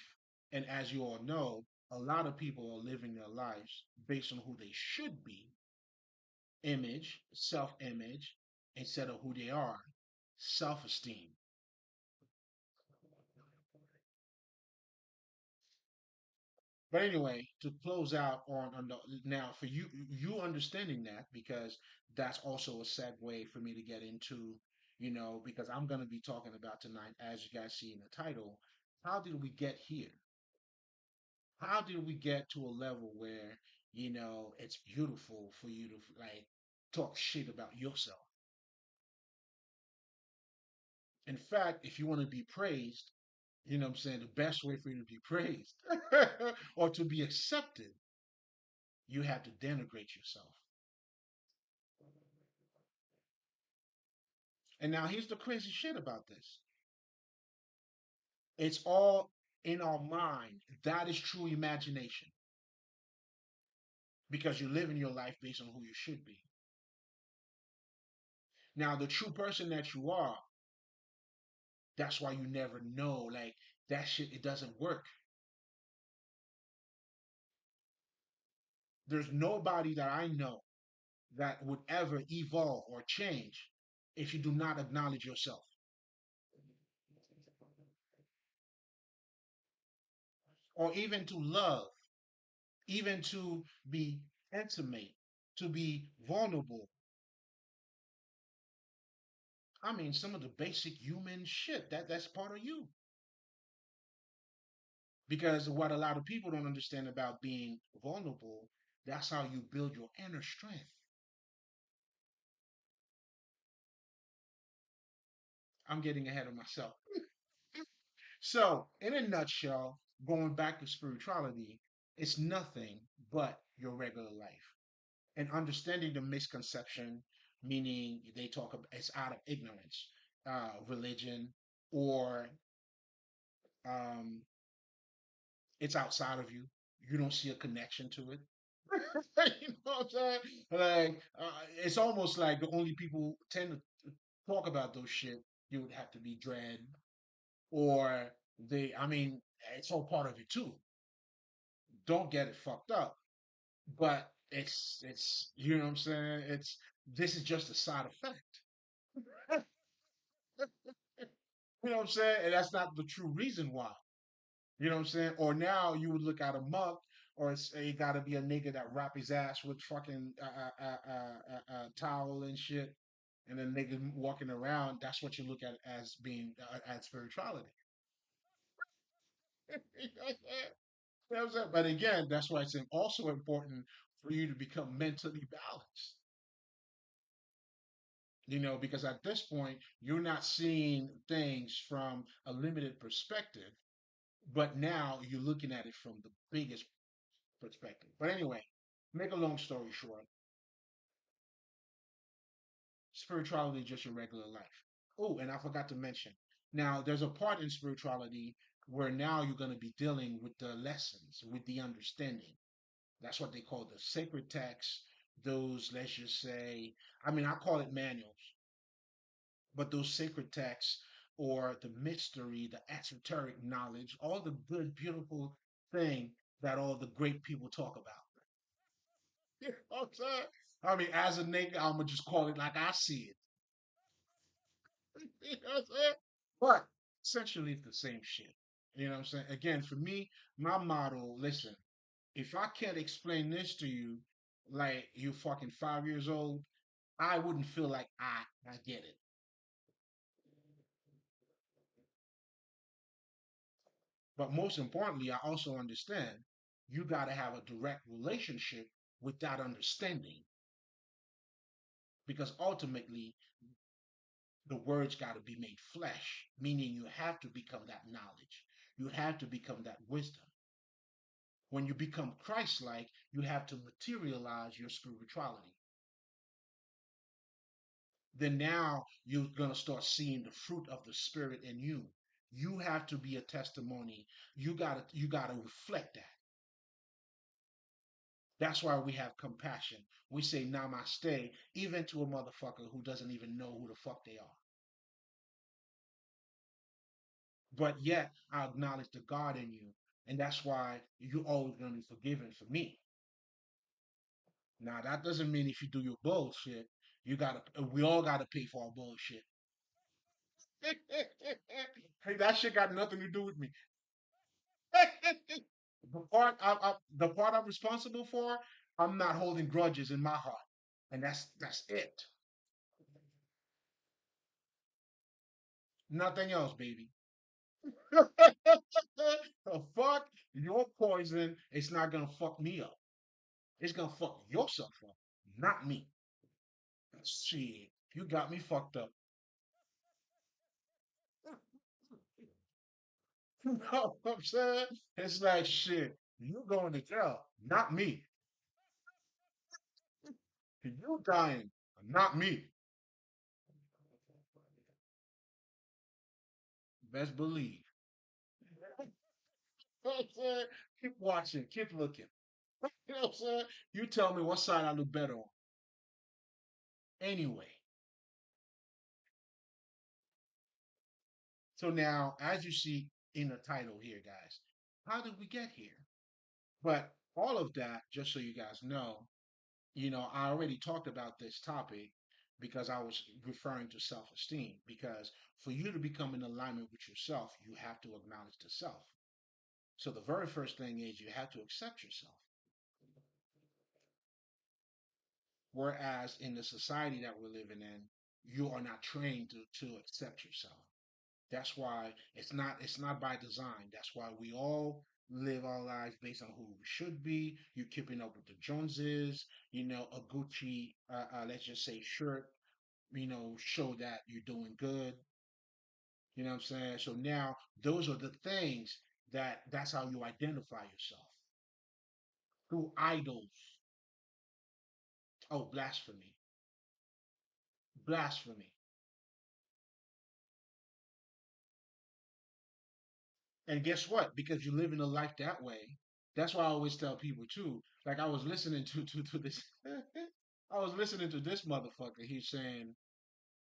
and as you all know, a lot of people are living their lives based on who they should be, image, self image, instead of who they are, self esteem. But anyway, to close out on the now for you understanding that because that's also a segue for me to get into, because I'm going to be talking about tonight, as you guys see in the title, how did we get here? How did we get to a level where, it's beautiful for you to like talk shit about yourself? In fact, if you want to be praised, what I'm saying, the best way for you to be praised or to be accepted, you have to denigrate yourself. And now here's the crazy shit about this. It's all in our mind. That is true imagination because you're living your life based on who you should be. Now, the true person that you are, that's why you never know. Like, that shit, it doesn't work. There's nobody that I know that would ever evolve or change if you do not acknowledge yourself. Or even to love, even to be intimate, to be vulnerable. I mean, some of the basic human shit that's part of you. Because what a lot of people don't understand about being vulnerable, that's how you build your inner strength. I'm getting ahead of myself. So, in a nutshell, going back to spirituality, it's nothing but your regular life. And understanding the misconception, meaning they talk about it's out of ignorance, religion, or um, it's outside of you. You don't see a connection to it. You know what I'm saying? Like, it's almost like the only people who tend to talk about those shit, you would have to be dread, or I mean, it's all part of it too. Don't get it fucked up. But you know what I'm saying? This is just a side effect. You know what I'm saying? And that's not the true reason why. You know what I'm saying? Or now you would look at a mug, or it got to be a nigga that wrap his ass with fucking towel and shit, and then niggas walking around. That's what you look at as being as spirituality. You know what I'm saying? But again, that's why it's also important for you to become mentally balanced. Because at this point, you're not seeing things from a limited perspective, but now you're looking at it from the biggest perspective. But anyway, make a long story short, Spirituality is just your regular life. Oh, and I forgot to mention. Now, there's a part in spirituality where now you're going to be dealing with the lessons, with the understanding. That's what they call the sacred texts. Those, let's just say, I mean, I call it manuals, but those sacred texts or the mystery, the esoteric knowledge, all the good, beautiful thing that all the great people talk about. You know what I'm saying? I mean, as a nigga, I'm gonna just call it like I see it. You know what I'm saying? But essentially, it's the same shit. You know what I'm saying? Again, for me, my motto, listen, if I can't explain this to you like you're fucking 5 years old, I wouldn't feel like I get it. But most importantly, I also understand you got to have a direct relationship with that understanding because ultimately the words got to be made flesh, meaning you have to become that knowledge. You have to become that wisdom. When you become Christ like, you have to materialize your spirituality. Then now you're going to start seeing the fruit of the spirit in you. You have to be a testimony. You got to reflect that. That's why we have compassion. We say namaste even to a motherfucker who doesn't even know who the fuck they are. But yet I acknowledge the God in you. And that's why you're always going to be forgiven for me. Now that doesn't mean if you do your bullshit, we all gotta pay for our bullshit. Hey, that shit got nothing to do with me. The part I'm responsible for, I'm not holding grudges in my heart. And that's it. Nothing else, baby. The fuck? Your poison is not gonna fuck me up. It's gonna fuck yourself up, not me. Shit, you got me fucked up. You know what I'm saying? It's like shit. You going to jail, not me. You dying, not me. Best believe. You know what I'm saying? Keep watching, keep looking. You know what I'm saying? You tell me what side I look better on. Anyway, so now as you see in the title here, guys, how did we get here? But all of that, just so you guys know, I already talked about this topic because I was referring to self esteem. Because for you to become in alignment with yourself, you have to acknowledge the self. So the very first thing is you have to accept yourself. Whereas in the society that we're living in, you are not trained to accept yourself. That's why it's not by design. That's why we all live our lives based on who we should be. You're keeping up with the Joneses, a Gucci, let's just say shirt, show that you're doing good. You know what I'm saying? So now those are the things that's how you identify yourself through idols. Oh, blasphemy, blasphemy. And guess what? Because you're living a life that way, that's why I always tell people too. Like I was listening to this, I was listening to this motherfucker. He's saying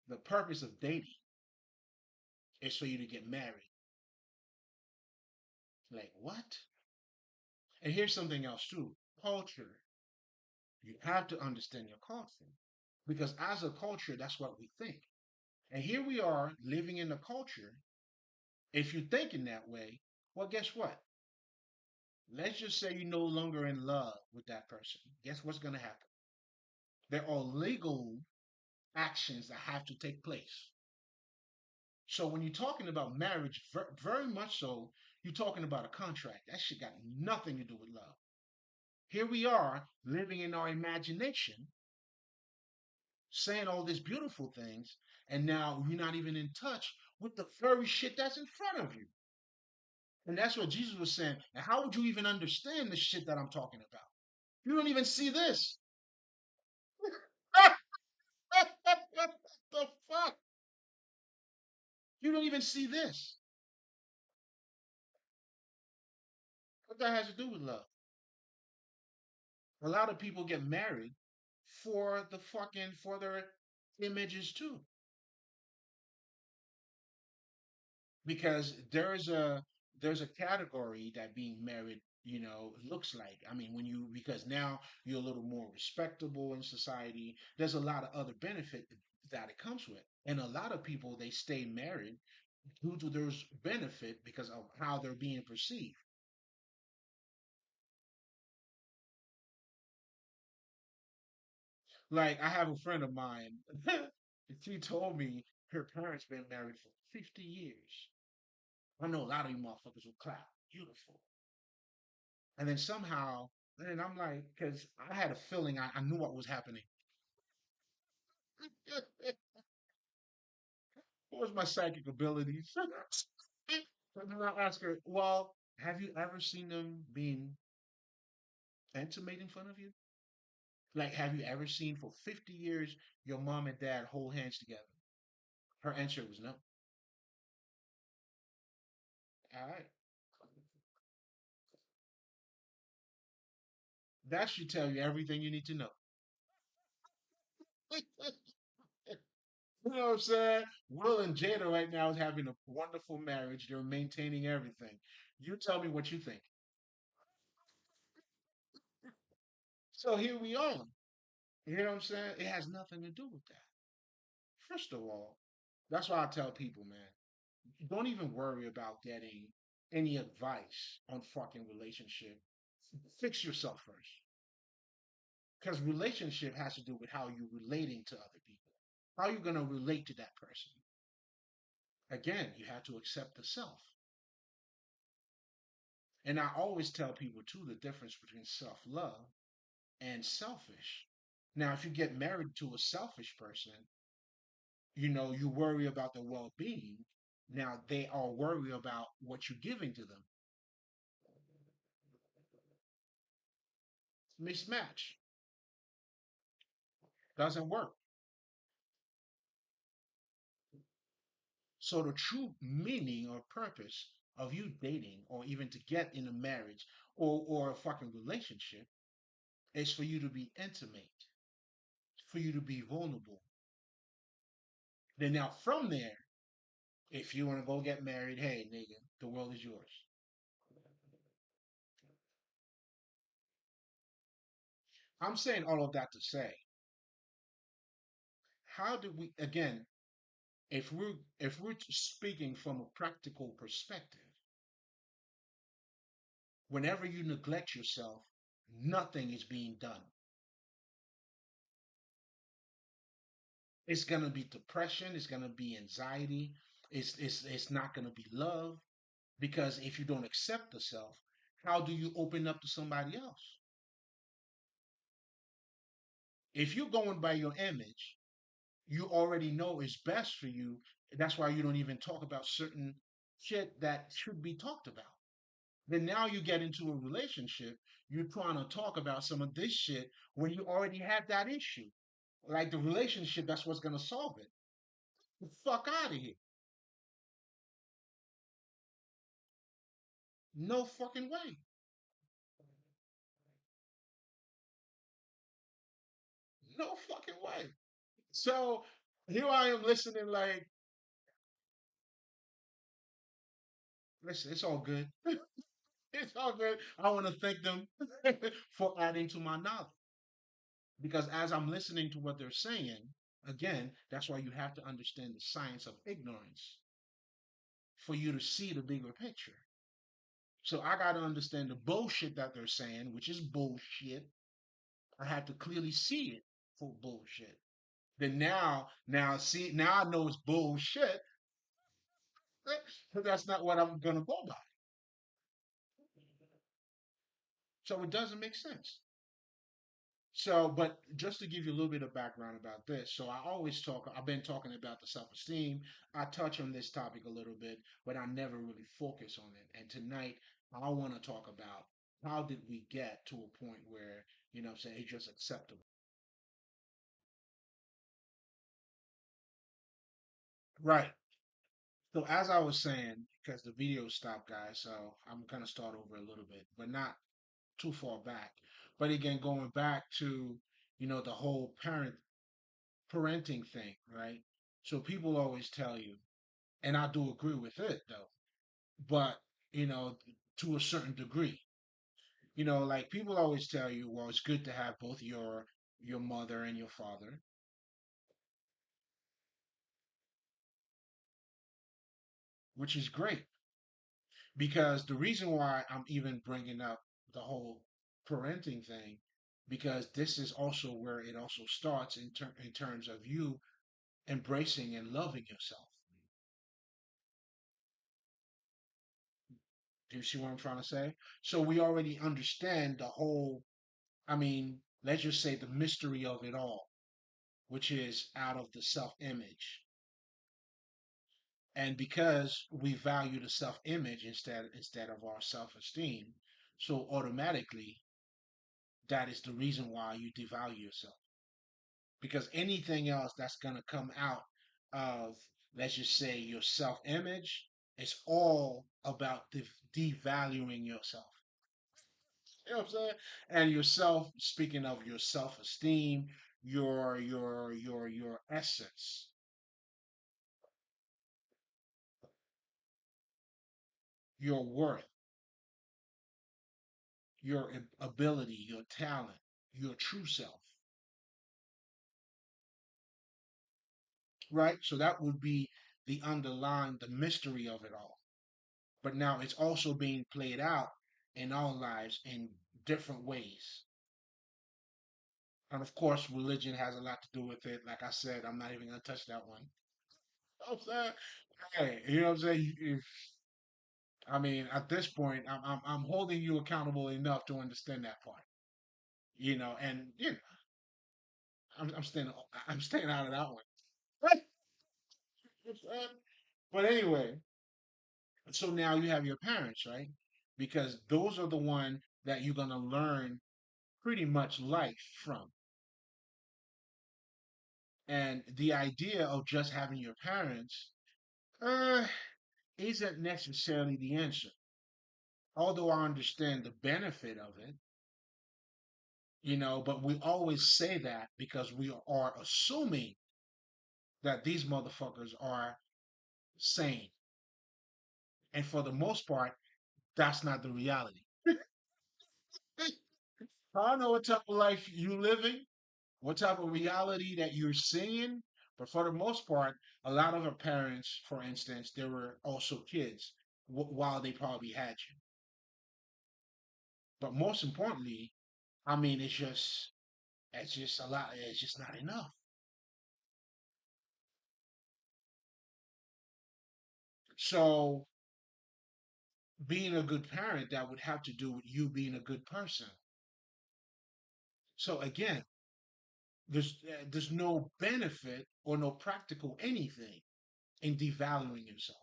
the purpose of dating is for you to get married. Like what? And here's something else too. Culture. You have to understand your culture because as a culture, that's what we think. And here we are living in a culture. If you're thinking that way, well, guess what? Let's just say you're no longer in love with that person. Guess what's going to happen? There are legal actions that have to take place. So when you're talking about marriage, very much so, you're talking about a contract. That shit got nothing to do with love. Here we are living in our imagination, saying all these beautiful things, and now you're not even in touch with the very shit that's in front of you. And that's what Jesus was saying. And how would you even understand the shit that I'm talking about? You don't even see this. You don't even see this. What that has to do with love? A lot of people get married for the fucking for their images too, because there's a category that being married, looks like. I mean, when you because now you're a little more respectable in society. There's a lot of other benefit that it comes with, and a lot of people they stay married due to those benefit because of how they're being perceived. Like I have a friend of mine, she told me her parents been married for 50 years. I know a lot of you motherfuckers will clap. Beautiful. And then somehow, and I'm like, because I had a feeling I knew what was happening. What was my psychic abilities? And then I ask her, well, have you ever seen them being intimate in front of you? Like, have you ever seen for 50 years your mom and dad hold hands together? Her answer was no. All right. That should tell you everything you need to know. You know what I'm saying? Will and Jada right now is having a wonderful marriage. They're maintaining everything. You tell me what you think. So here we are. You know what I'm saying? It has nothing to do with that. First of all, that's why I tell people, man, don't even worry about getting any advice on fucking relationship. Fix yourself first. Because relationship has to do with how you're relating to other people. How you going to relate to that person? Again, you have to accept the self. And I always tell people too the difference between self love and selfish. Now, if you get married to a selfish person, you worry about their well being. Now, they are worried about what you're giving to them. Mismatch. Doesn't work. So, the true meaning or purpose of you dating or even to get in a marriage or a fucking relationship is for you to be intimate, for you to be vulnerable. Then, now from there, if you want to go get married, hey, nigga, the world is yours. I'm saying all of that to say, how do we again, if we're speaking from a practical perspective, whenever you neglect yourself, nothing is being done. It's gonna be depression, it's gonna be anxiety, it's not gonna be love. Because if you don't accept the self, how do you open up to somebody else? If you're going by your image, you already know is best for you. That's why you don't even talk about certain shit that should be talked about. Then now you get into a relationship, you're trying to talk about some of this shit when you already have that issue. Like the relationship, that's what's gonna solve it. The fuck out of here. No fucking way. No fucking way. So here I am listening, like, listen, it's all good. It's all good. I want to thank them for adding to my knowledge. Because as I'm listening to what they're saying, again, that's why you have to understand the science of ignorance for you to see the bigger picture. So I got to understand the bullshit that they're saying, which is bullshit. I have to clearly see it for bullshit. Then now, see, now I know it's bullshit, but that's not what I'm going to go by. So it doesn't make sense. So, but just to give you a little bit of background about this, so I've been talking about the self esteem. I touch on this topic a little bit, but I never really focus on it. And tonight, I want to talk about how did we get to a point where, I'm saying it's just acceptable. Right. So as I was saying, because the video stopped, guys, so I'm gonna start over a little bit, but not too far back. But again, going back to, the whole parenting thing, right? So people always tell you, and I do agree with it though, but you know, to a certain degree. Like people always tell you, well, it's good to have both your mother and your father, which is great. Because the reason why I'm even bringing up the whole parenting thing, because this is also where it also starts in terms of you embracing and loving yourself. Do you see what I'm trying to say? So we already understand the whole, I mean, let's just say the mystery of it all, which is out of the self image. And because we value the self image instead of our self esteem, so automatically that is the reason why you devalue yourself. Because anything else that's going to come out of, let's just say, your self image, it's all about devaluing yourself. You know what I'm saying? And yourself, speaking of your self esteem, your essence, your worth, your ability, your talent, your true self, right? So that would be the mystery of it all. But now it's also being played out in our lives in different ways. And of course, religion has a lot to do with it. Like I said, I'm not even gonna touch that one. You know what I'm saying? Hey, you know what I'm saying? I mean, at this point, I'm holding you accountable enough to understand that part. And I'm staying out of that one. But anyway, so now you have your parents, right? Because those are the one that you're gonna learn pretty much life from. And the idea of just having your parents uh, isn't necessarily the answer. Although I understand the benefit of it, but we always say that because we are assuming that these motherfuckers are sane. And for the most part, that's not the reality. I don't know what type of life you living, what type of reality that you're seeing, but for the most part, a lot of our parents, for instance, they were also kids while they probably had you. But most importantly, I mean, it's just a lot. It's just not enough. So being a good parent, that would have to do with you being a good person. So again, there's no benefit or no practical anything in devaluing yourself.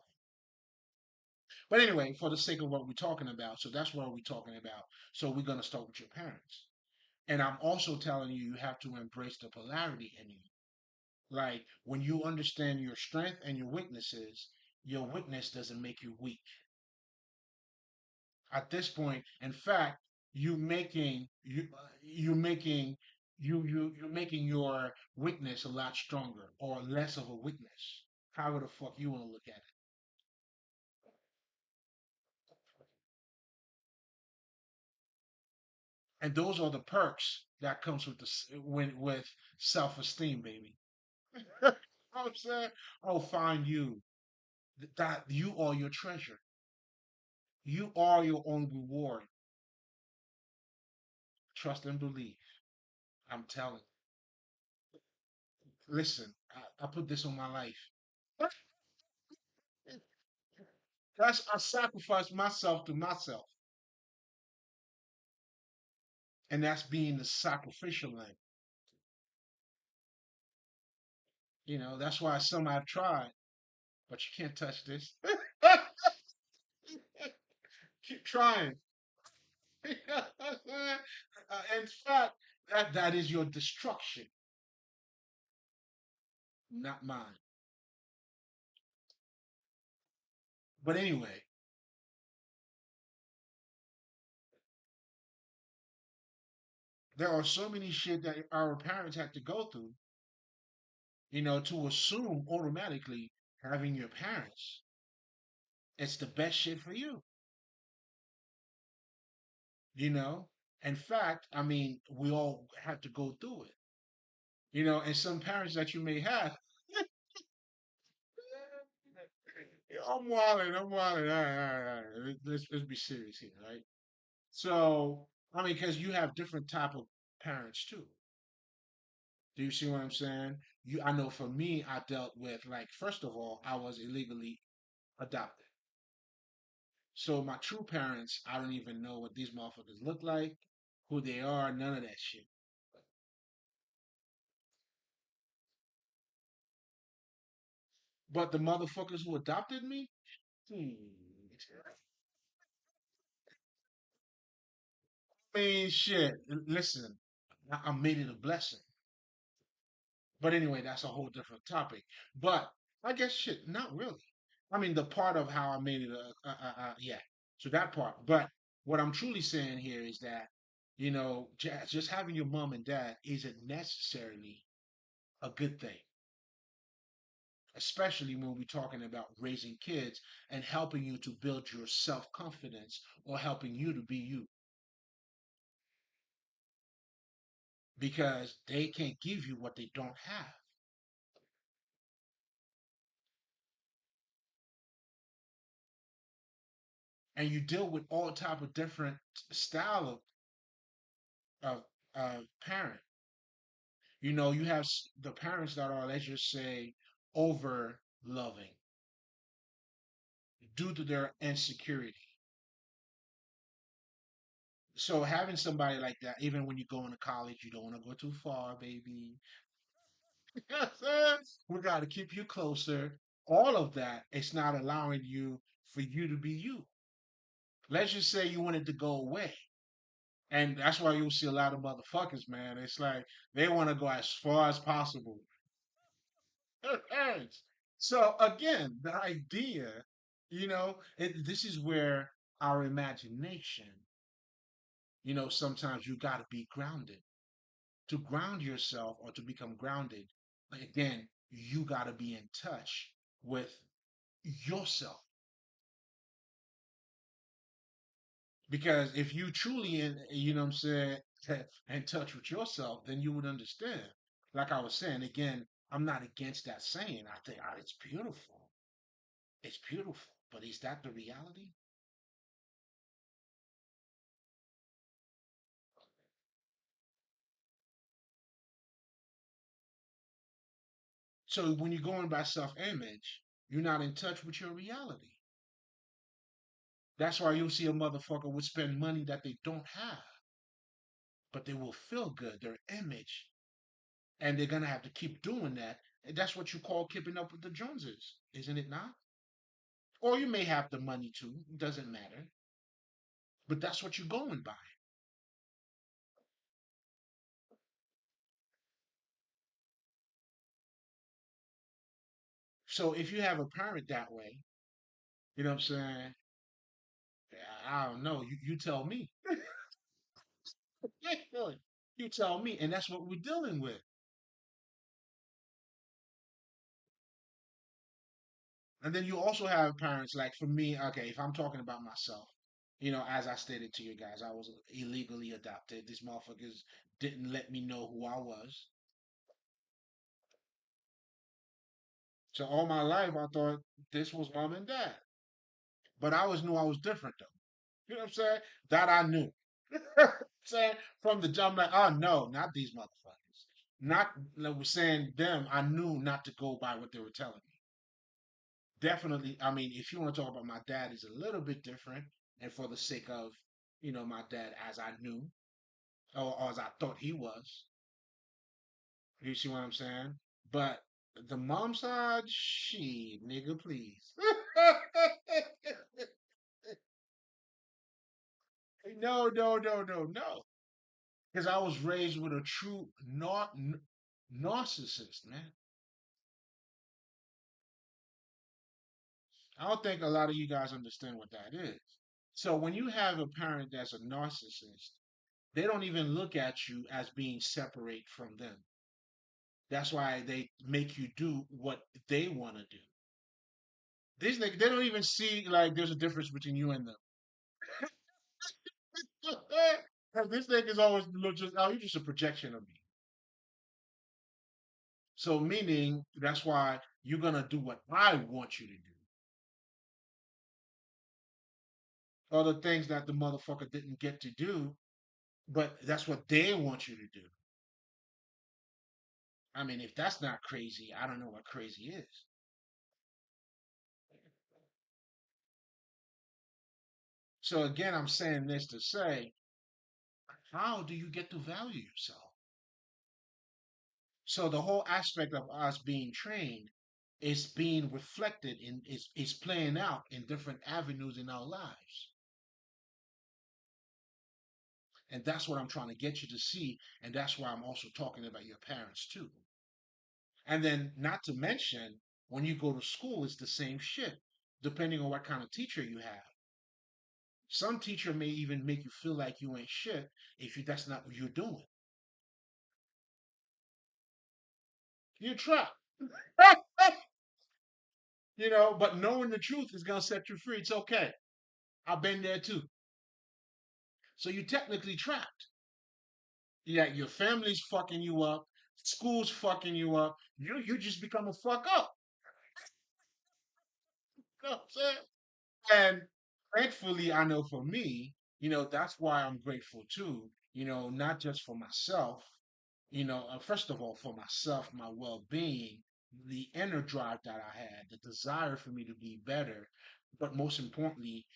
But anyway, for the sake of what we're talking about, so that's what we're talking about. So we're gonna start with your parents. And I'm also telling you, you have to embrace the polarity in you. Like when you understand your strength and your weaknesses, your weakness doesn't make you weak. At this point, in fact, you're making your weakness a lot stronger or less of a weakness. However the fuck you want to look at it. And those are the perks that comes with with self-esteem, baby. I'm saying, oh, find you. That you are your treasure. You are your own reward. Trust and believe. I'm telling. Listen, I put this on my life. That's I sacrifice myself to myself, and that's being the sacrificial lamb. That's why some I've tried, but you can't touch this. Keep trying. In fact, that is your destruction, not mine. But anyway, there are so many shit that our parents had to go through, to assume automatically having your parents, it's the best shit for you, you know? In fact, I mean, we all have to go through it, and some parents that you may have, I'm wilding, I'm wilding. All right. Let's be serious here, right? So, I mean, because you have different type of parents too. Do you see what I'm saying? I know for me, I dealt with like first of all, I was illegally adopted. So my true parents, I don't even know what these motherfuckers look like, who they are, none of that shit. But the motherfuckers who adopted me, hmm, I mean, shit. Listen, I made it a blessing. But anyway, that's a whole different topic. But I guess shit, not really. I mean, the part of how I made it, yeah. So that part. But what I'm truly saying here is that, just having your mom and dad isn't necessarily a good thing, especially when we're talking about raising kids and helping you to build your self confidence or helping you to be you, because they can't give you what they don't have. And you deal with all type of different style of parent. You have the parents that are, let's just say, over loving due to their insecurity. So having somebody like that, even when you go into college, you don't want to go too far, baby. We got to keep you closer. All of that, it's not allowing you for you to be you. Let's just say you wanted to go away. And that's why you'll see a lot of motherfuckers, man. It's like they want to go as far as possible. So again, the idea, this is where our imagination, sometimes you got to be grounded. To ground yourself or to become grounded, again, you got to be in touch with yourself. Because if you truly, what I'm saying, in touch with yourself, then you would understand. Like I was saying, again, I'm not against that saying. I think it's beautiful. It's beautiful. But is that the reality? So when you're going by self-image, you're not in touch with your reality. That's why you'll see a motherfucker would spend money that they don't have, but they will feel good, their image, and they're gonna have to keep doing that. And that's what you call keeping up with the Joneses, isn't it not? Or you may have the money too, it doesn't matter. But that's what you're going by. So if you have a parent that way, you know what I'm saying? I don't know. You tell me. You tell me, and that's what we're dealing with. And then you also have parents like for me, okay, if I'm talking about myself, as I stated to you guys, I was illegally adopted. These motherfuckers didn't let me know who I was. So all my life I thought this was mom and dad. But I always knew I was different though. You know what I'm saying? That I knew. saying from the jump, like, oh no, not these motherfuckers. Not like we're saying them, I knew not to go by what they were telling me. Definitely, I mean, if you want to talk about my dad, he's a little bit different. And for the sake of, my dad as I knew, or as I thought he was, you see what I'm saying? But the mom side, she, nigga, please. No, no, no, no, no. Because I was raised with a true narcissist, man. I don't think a lot of you guys understand what that is. So when you have a parent that's a narcissist, they don't even look at you as being separate from them. That's why they make you do what they want to do. These niggas, they don't even see like there's a difference between you and them. This nigga's always look just oh, you're just a projection of me. So meaning that's why you're gonna do what I want you to do. Other things that the motherfucker didn't get to do, but that's what they want you to do. I mean, if that's not crazy, I don't know what crazy is. So again, I'm saying this to say, how do you get to value yourself? So the whole aspect of us being trained is being reflected in is playing out in different avenues in our lives. And that's what I'm trying to get you to see. And that's why I'm also talking about your parents too. And then not to mention when you go to school, it's the same shit, depending on what kind of teacher you have. Some teacher may even make you feel like you ain't shit if you that's not what you're doing. You're trapped. But knowing the truth is gonna set you free. It's okay. I've been there too. So you're technically trapped. Yeah, your family's fucking you up, school's fucking you up. You just become a fuck up. You know what I'm saying? And thankfully, I know for me, that's why I'm grateful too. Not just for myself, first of all, for myself, my well being, the inner drive that I had, the desire for me to be better, but most importantly,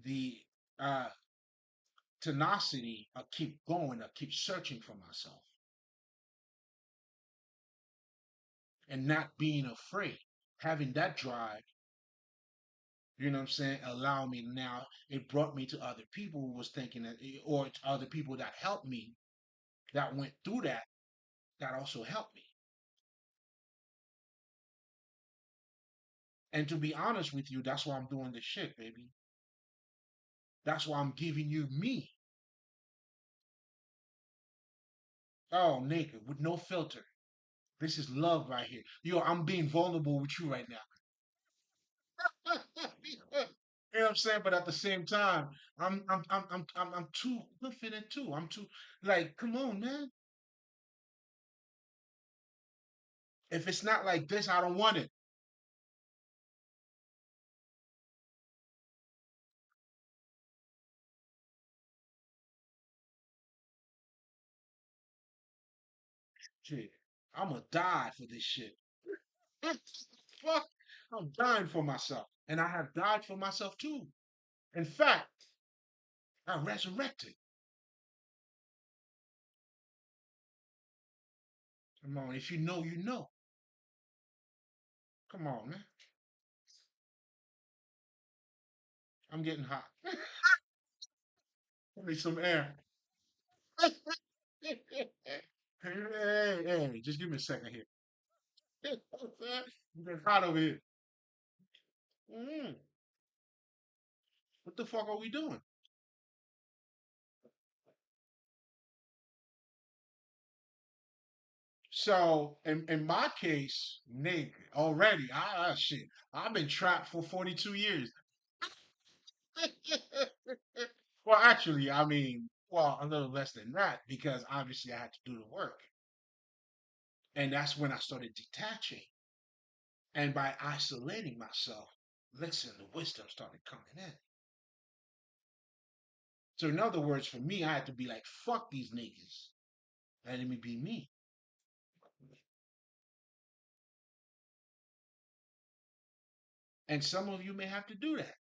the uh, tenacity of keep going, of keep searching for myself and not being afraid. Having that drive, you know what I'm saying, allow me now, it brought me to other people who was thinking that, or to other people that helped me, that went through that also helped me. And to be honest with you, that's why I'm doing this shit, baby. That's why I'm giving you me. Oh, naked, with no filter. This is love right here. I'm being vulnerable with you right now. You know what I'm saying? But at the same time, I'm too confident too. I'm too like, come on, man. If it's not like this, I don't want it. Shit, I'ma die for this shit. Fuck, I'm dying for myself, and I have died for myself too. In fact, I resurrected. Come on, if you know, you know. Come on, man. I'm getting hot. Give me some air. Hey, just give me a second here. You getting hot over here. Mm, what the fuck are we doing? So in my case, Nick, already, shit, I've been trapped for 42 years. Well, actually, I mean, well, a little less than that because obviously I had to do the work. And that's when I started detaching. And by isolating myself, listen, the wisdom started coming in. So in other words, for me, I had to be like, fuck these niggas. Letting me be me. And some of you may have to do that.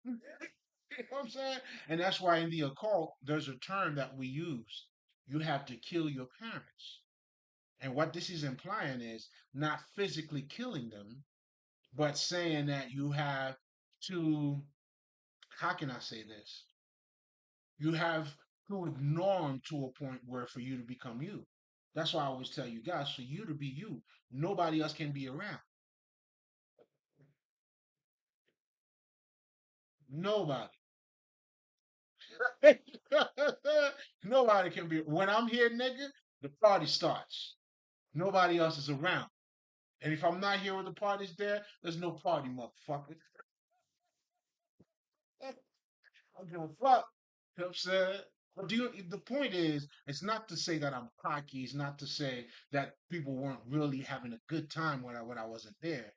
You know what I'm saying? And that's why in the occult, there's a term that we use. You have to kill your parents. And what this is implying is not physically killing them, but saying that you have to, how can I say this? You have to ignore them to a point where for you to become you. That's why I always tell you guys, for you to be you, nobody else can be around. Nobody. Nobody can be. When I'm here, nigga, the party starts. Nobody else is around. And if I'm not here when the party's there, there's no party, motherfucker. I don't give a fuck. You know what I'm saying? But the point is, it's not to say that I'm cocky. It's not to say that people weren't really having a good time when I wasn't there.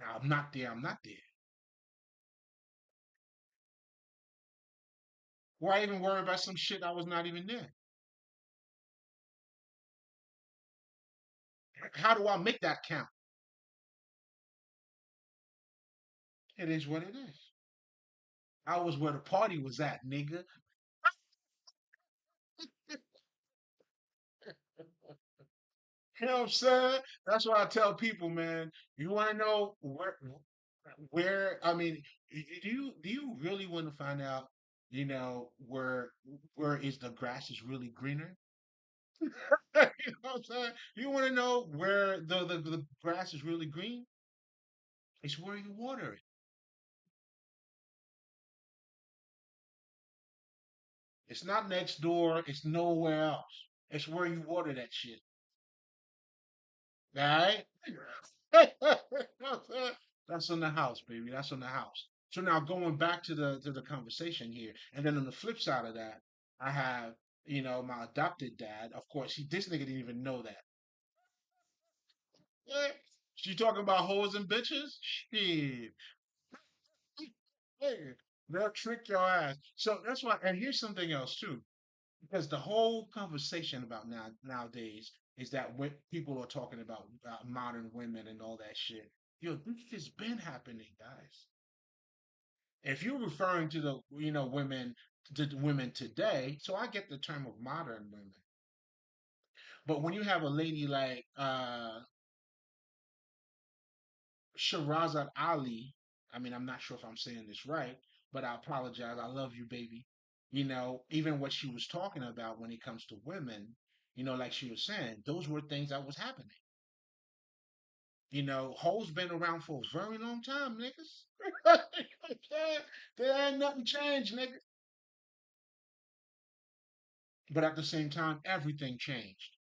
Now, I'm not there. I'm not there. Why even worry about some shit I was not even there? How do I make that count? It is what it is. I was where the party was at, nigga. You know what I'm saying? That's why I tell people, man. You want to know I mean, do you really want to find out? Where is the grass is really greener? You know what I'm saying? You want to know where the grass is really green? It's where you water it. It's not next door. It's nowhere else. It's where you water that shit. All right? That's on the house, baby. That's on the house. So now going back to the conversation here, and then on the flip side of that, I have my adopted dad. Of course, this nigga didn't even know that. Yeah. She talking about hoes and bitches? Shit. Hey, they'll trick your ass. So that's why. And here's something else too, because the whole conversation about nowadays is that when people are talking about modern women and all that shit. Yo, this has been happening, guys. If you're referring to the women today, so I get the term of modern women, but when you have a lady like Shirazad Ali, I mean, I'm not sure if I'm saying this right, but I apologize. I love you, baby. Even what she was talking about when it comes to women, like she was saying, those were things that was happening. Hoes been around for a very long time, niggas. There ain't nothing changed, nigga. But at the same time, everything changed.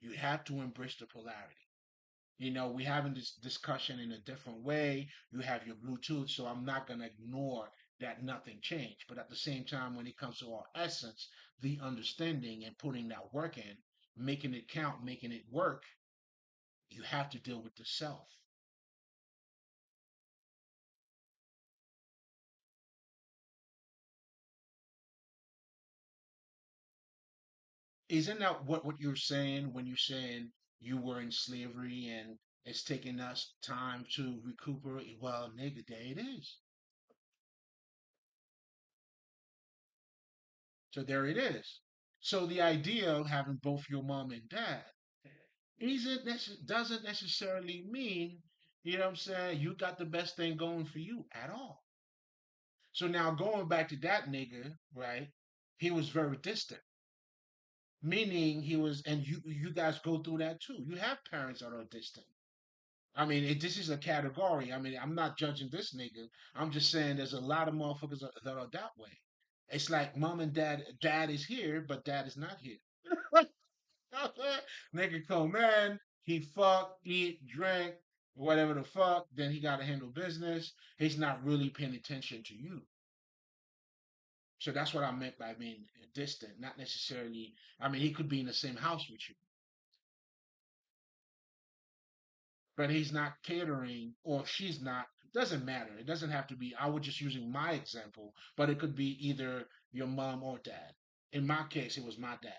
You have to embrace the polarity. We having this discussion in a different way. You have your Bluetooth, so I'm not gonna ignore that nothing changed. But at the same time, when it comes to our essence, the understanding and putting that work in, making it count, making it work, you have to deal with the self. Isn't that what you're saying when you're saying you were in slavery and it's taking us time to recuperate? Well, nigga, there it is. So there it is. So the idea of having both your mom and dad doesn't necessarily mean, what I'm saying, you got the best thing going for you at all. So now going back to that nigga, right? He was very distant, meaning he was, and you guys go through that too. You have parents that are distant. I mean, this is a category. I mean, I'm not judging this nigga. I'm just saying there's a lot of motherfuckers that are that way. It's like mom and dad is here, but dad is not here. Nigga come in, he fuck, eat, drink, whatever the fuck, then he gotta handle business. He's not really paying attention to you. So that's what I meant by being distant, not necessarily. I mean, he could be in the same house with you, but he's not catering, or she's not. Doesn't matter. It doesn't have to be. I was just using my example, but it could be either your mom or dad. In my case, it was my dad.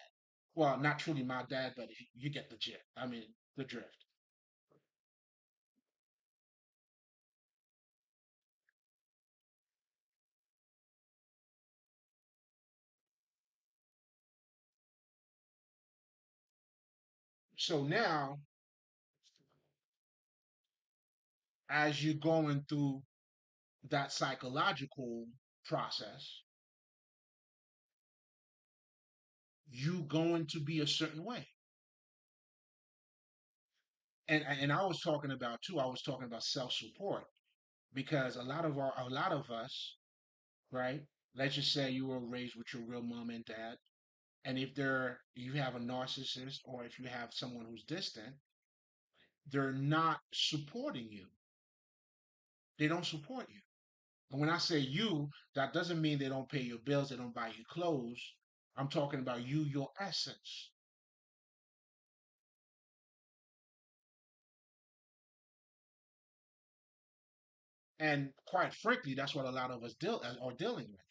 Well, not truly my dad, but you get the gist. I mean, the drift. So now, as you're going through that psychological process, you going to be a certain way. and I was talking about too. I was talking about self support because a lot of us, right? Let's just say you were raised with your real mom and dad, and if you have a narcissist or if you have someone who's distant, they're not supporting you. They don't support you. And when I say you, that doesn't mean they don't pay your bills, they don't buy you clothes. I'm talking about you, your essence. And quite frankly, that's what a lot of us are dealing with.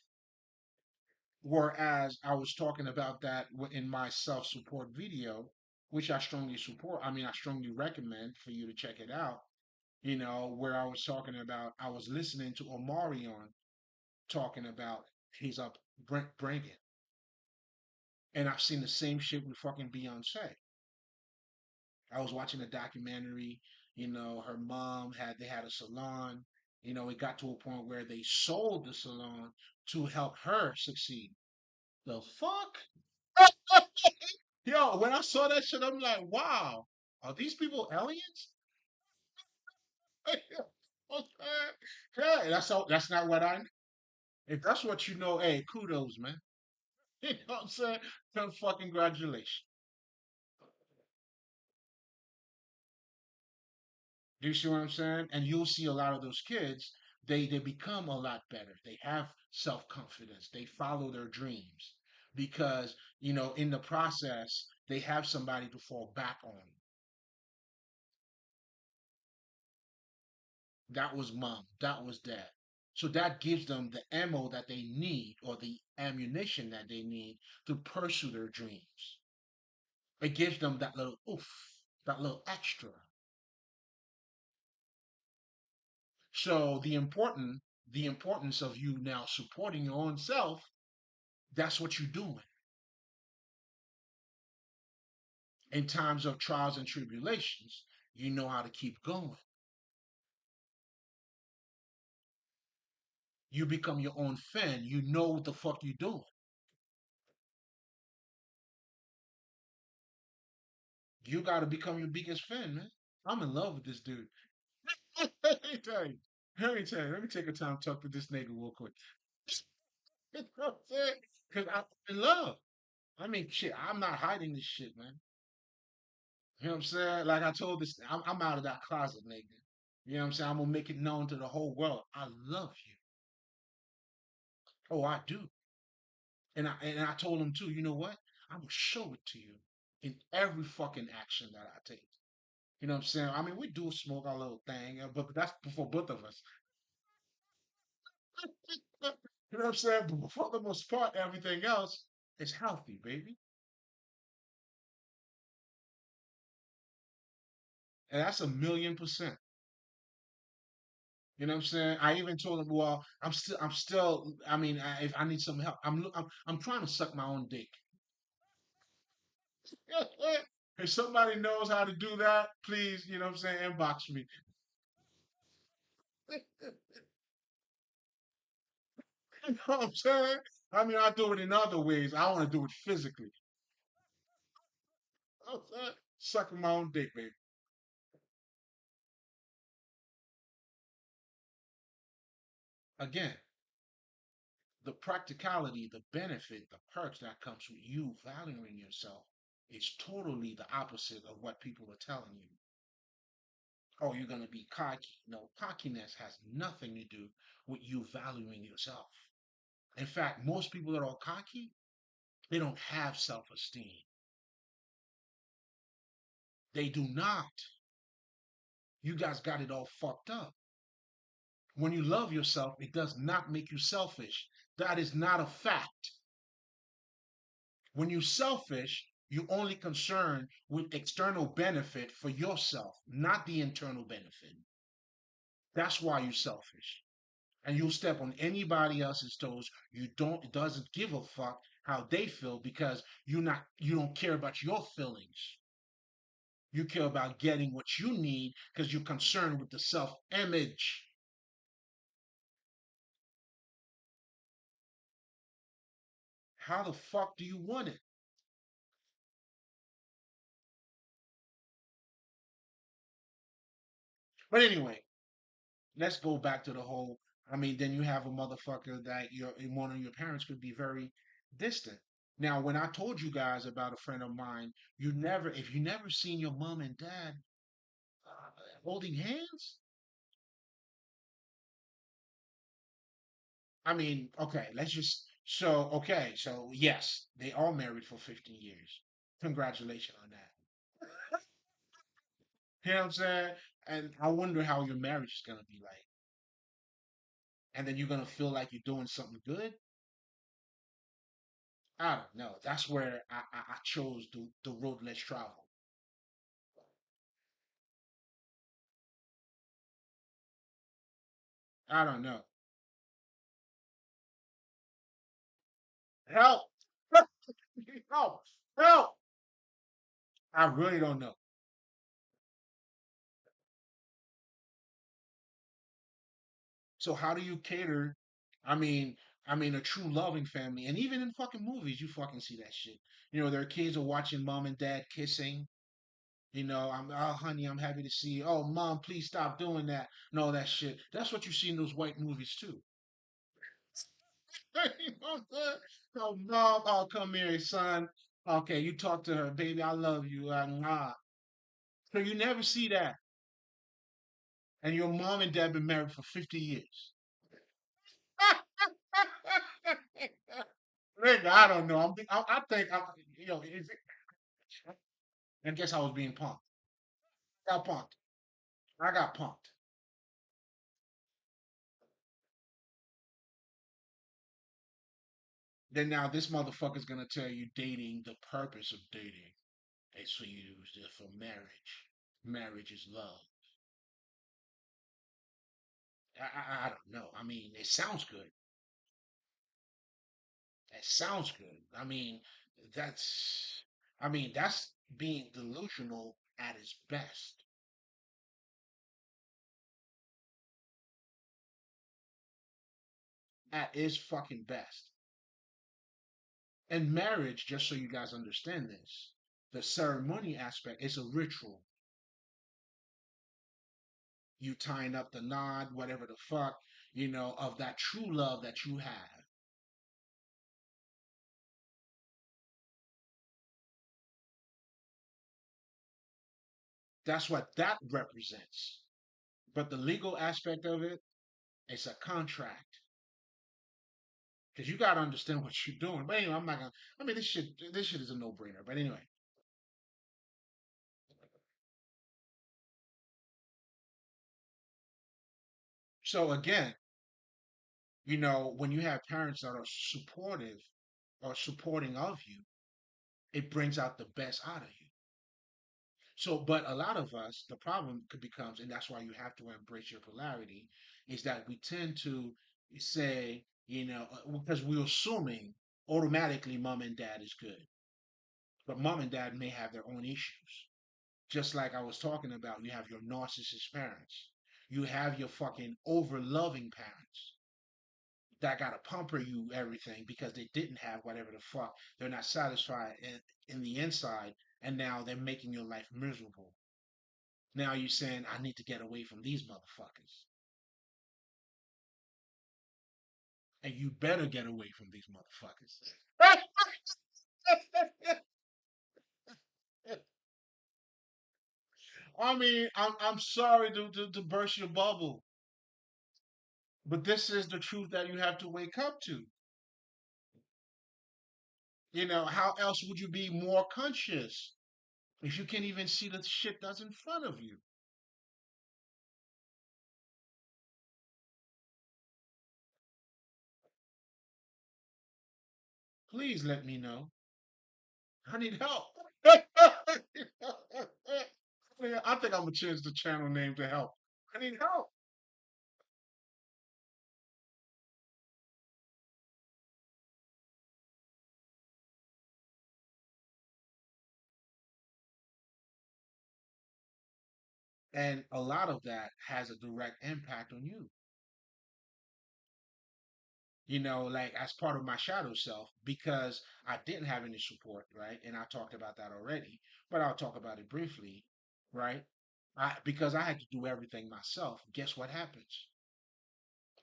Whereas I was talking about that in my self support video, which I strongly support. I mean, I strongly recommend for you to check it out. Where I was talking about, I was listening to Omarion talking about his upbringing. And I've seen the same shit with fucking Beyonce. I was watching a documentary. Her mom they had a salon. It got to a point where they sold the salon to help her succeed. The fuck? Yo, when I saw that shit, I'm like, wow, are these people aliens? Yeah, that's not what I. If that's what you know, hey, kudos, man. You know what I'm saying? Fucking congratulations. Do you see what I'm saying? And you'll see a lot of those kids, they become a lot better. They have self-confidence. They follow their dreams because, in the process, they have somebody to fall back on. That was mom, that was dad. So that gives them the ammo that they need or the ammunition that they need to pursue their dreams. It gives them that little oof, that little extra. So the importance of you now supporting your own self, that's what you're doing. In times of trials and tribulations, you know how to keep going. You become your own fan. You know what the fuck you're doing. You got to become your biggest fan, man. I'm in love with this dude. Let me tell you. Let me tell you. Let me take a time to talk to this nigga real quick. You know what I'm saying? Because I'm in love. I mean, shit, I'm not hiding this shit, man. You know what I'm saying? Like I told this, I'm out of that closet, nigga. You know what I'm saying? I'm gonna make it known to the whole world. I love you. Oh, I do. And I told him too. You know what? I'm gonna show it to you in every fucking action that I take. You know what I'm saying? I mean, we do smoke our little thing, but that's for both of us. You know what I'm saying? But for the most part, everything else is healthy, baby. And that's 1,000,000%. You know what I'm saying? I even told him, well, I mean, if I need some help, I'm trying to suck my own dick. If somebody knows how to do that, please, you know what I'm saying, inbox me. You know what I'm saying? I mean, I do it in other ways. I want to do it physically. You know what I'm saying? Sucking my own dick, baby. Again, the practicality, the benefit, the perks that comes with you valuing yourself is totally the opposite of what people are telling you. Oh, you're going to be cocky. No, cockiness has nothing to do with you valuing yourself. In fact, most people that are cocky, they don't have self esteem. They do not. You guys got it all fucked up. When you love yourself, it does not make you selfish. That is not a fact. When you're selfish, you're only concerned with external benefit for yourself, not the internal benefit. That's why you're selfish. And you'll step on anybody else's toes. It doesn't give a fuck how they feel because you don't care about your feelings. You care about getting what you need because you're concerned with the self-image. How the fuck do you want it? But anyway, let's go back to the whole. I mean, then you have a motherfucker that your one of your parents could be very distant. Now, when I told you guys about a friend of mine, if you never seen your mom and dad holding hands, I mean, okay, okay, so yes, they are married for 15 years. Congratulations on that. You know what I'm saying? And I wonder how your marriage is gonna be like. And then you're gonna feel like you're doing something good. I don't know. That's where I chose the road less traveled. I don't know. Help! Help! Help! I really don't know. So how do you cater? I mean, a true loving family, and even in fucking movies, you fucking see that shit. You know, their kids are watching mom and dad kissing. You know, oh honey, I'm happy to see you. Oh mom, please stop doing that. And all that shit. That's what you see in those white movies too. You know what I'm saying? Oh mom, oh come here, son. Okay, you talk to her, baby. I love you. Nah. So you never see that, and your mom and dad been married for 50 years. Nigga, I don't know. I think you know. I guess I was being punked. Got punked. I got punked. Then now this motherfucker's gonna tell you dating, the purpose of dating is for you for marriage. Marriage is love. I don't know. I mean, it sounds good. It sounds good. That's that's being delusional at its best. At its fucking best. And marriage, just so you guys understand this, the ceremony aspect is a ritual. You tying up the knot, whatever the fuck, of that true love that you have. That's what that represents. But the legal aspect of it, it's a contract. Because you gotta understand what you're doing. But anyway, I'm not gonna. I mean, this shit is a no-brainer. But anyway, so again, when you have parents that are supportive or supporting of you, it brings out the best out of you. So, but a lot of us, the problem could becomes, and that's why you have to embrace your polarity, is that we tend to say, because we're assuming automatically mom and dad is good, but mom and dad may have their own issues. Just like I was talking about, you have your narcissist parents, you have your fucking over loving parents that gotta pumper you everything because they didn't have whatever the fuck. They're not satisfied in the inside, and now they're making your life miserable. Now you're saying I need to get away from these motherfuckers, and you better get away from these motherfuckers. I mean, I'm sorry to burst your bubble, but this is the truth that you have to wake up to. How else would you be more conscious if you can't even see the shit that's in front of you? Please let me know. I need help. Yeah, I think I'm gonna change the channel name to help. I need help. And a lot of that has a direct impact on you. Like as part of my shadow self, because I didn't have any support, right? And I talked about that already, but I'll talk about it briefly, right? Because I had to do everything myself. Guess what happens?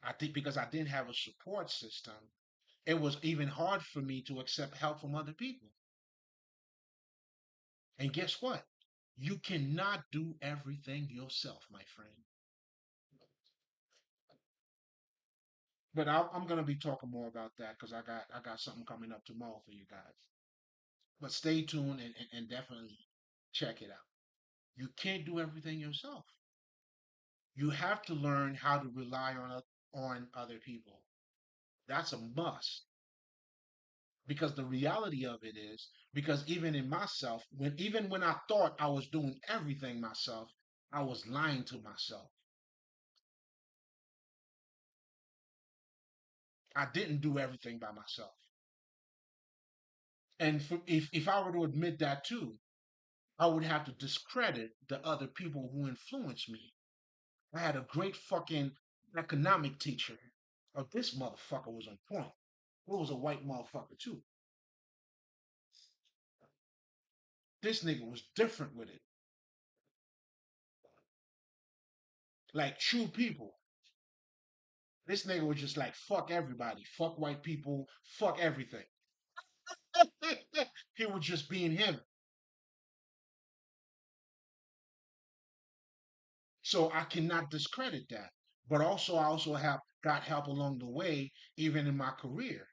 I think because I didn't have a support system, it was even hard for me to accept help from other people. And guess what? You cannot do everything yourself, my friend. But I'm gonna be talking more about that because I got something coming up tomorrow for you guys. But stay tuned and definitely check it out. You can't do everything yourself. You have to learn how to rely on other people. That's a must. Because the reality of it is, because even in myself, when I thought I was doing everything myself, I was lying to myself. I didn't do everything by myself. And if I were to admit that too, I would have to discredit the other people who influenced me. I had a great fucking economic teacher. Oh, this motherfucker was on point. It was a white motherfucker too. This nigga was different with it. Like true people. This nigga was just like fuck everybody, fuck white people, fuck everything. He was just being him. So I cannot discredit that. But also I also have got help along the way, even in my career.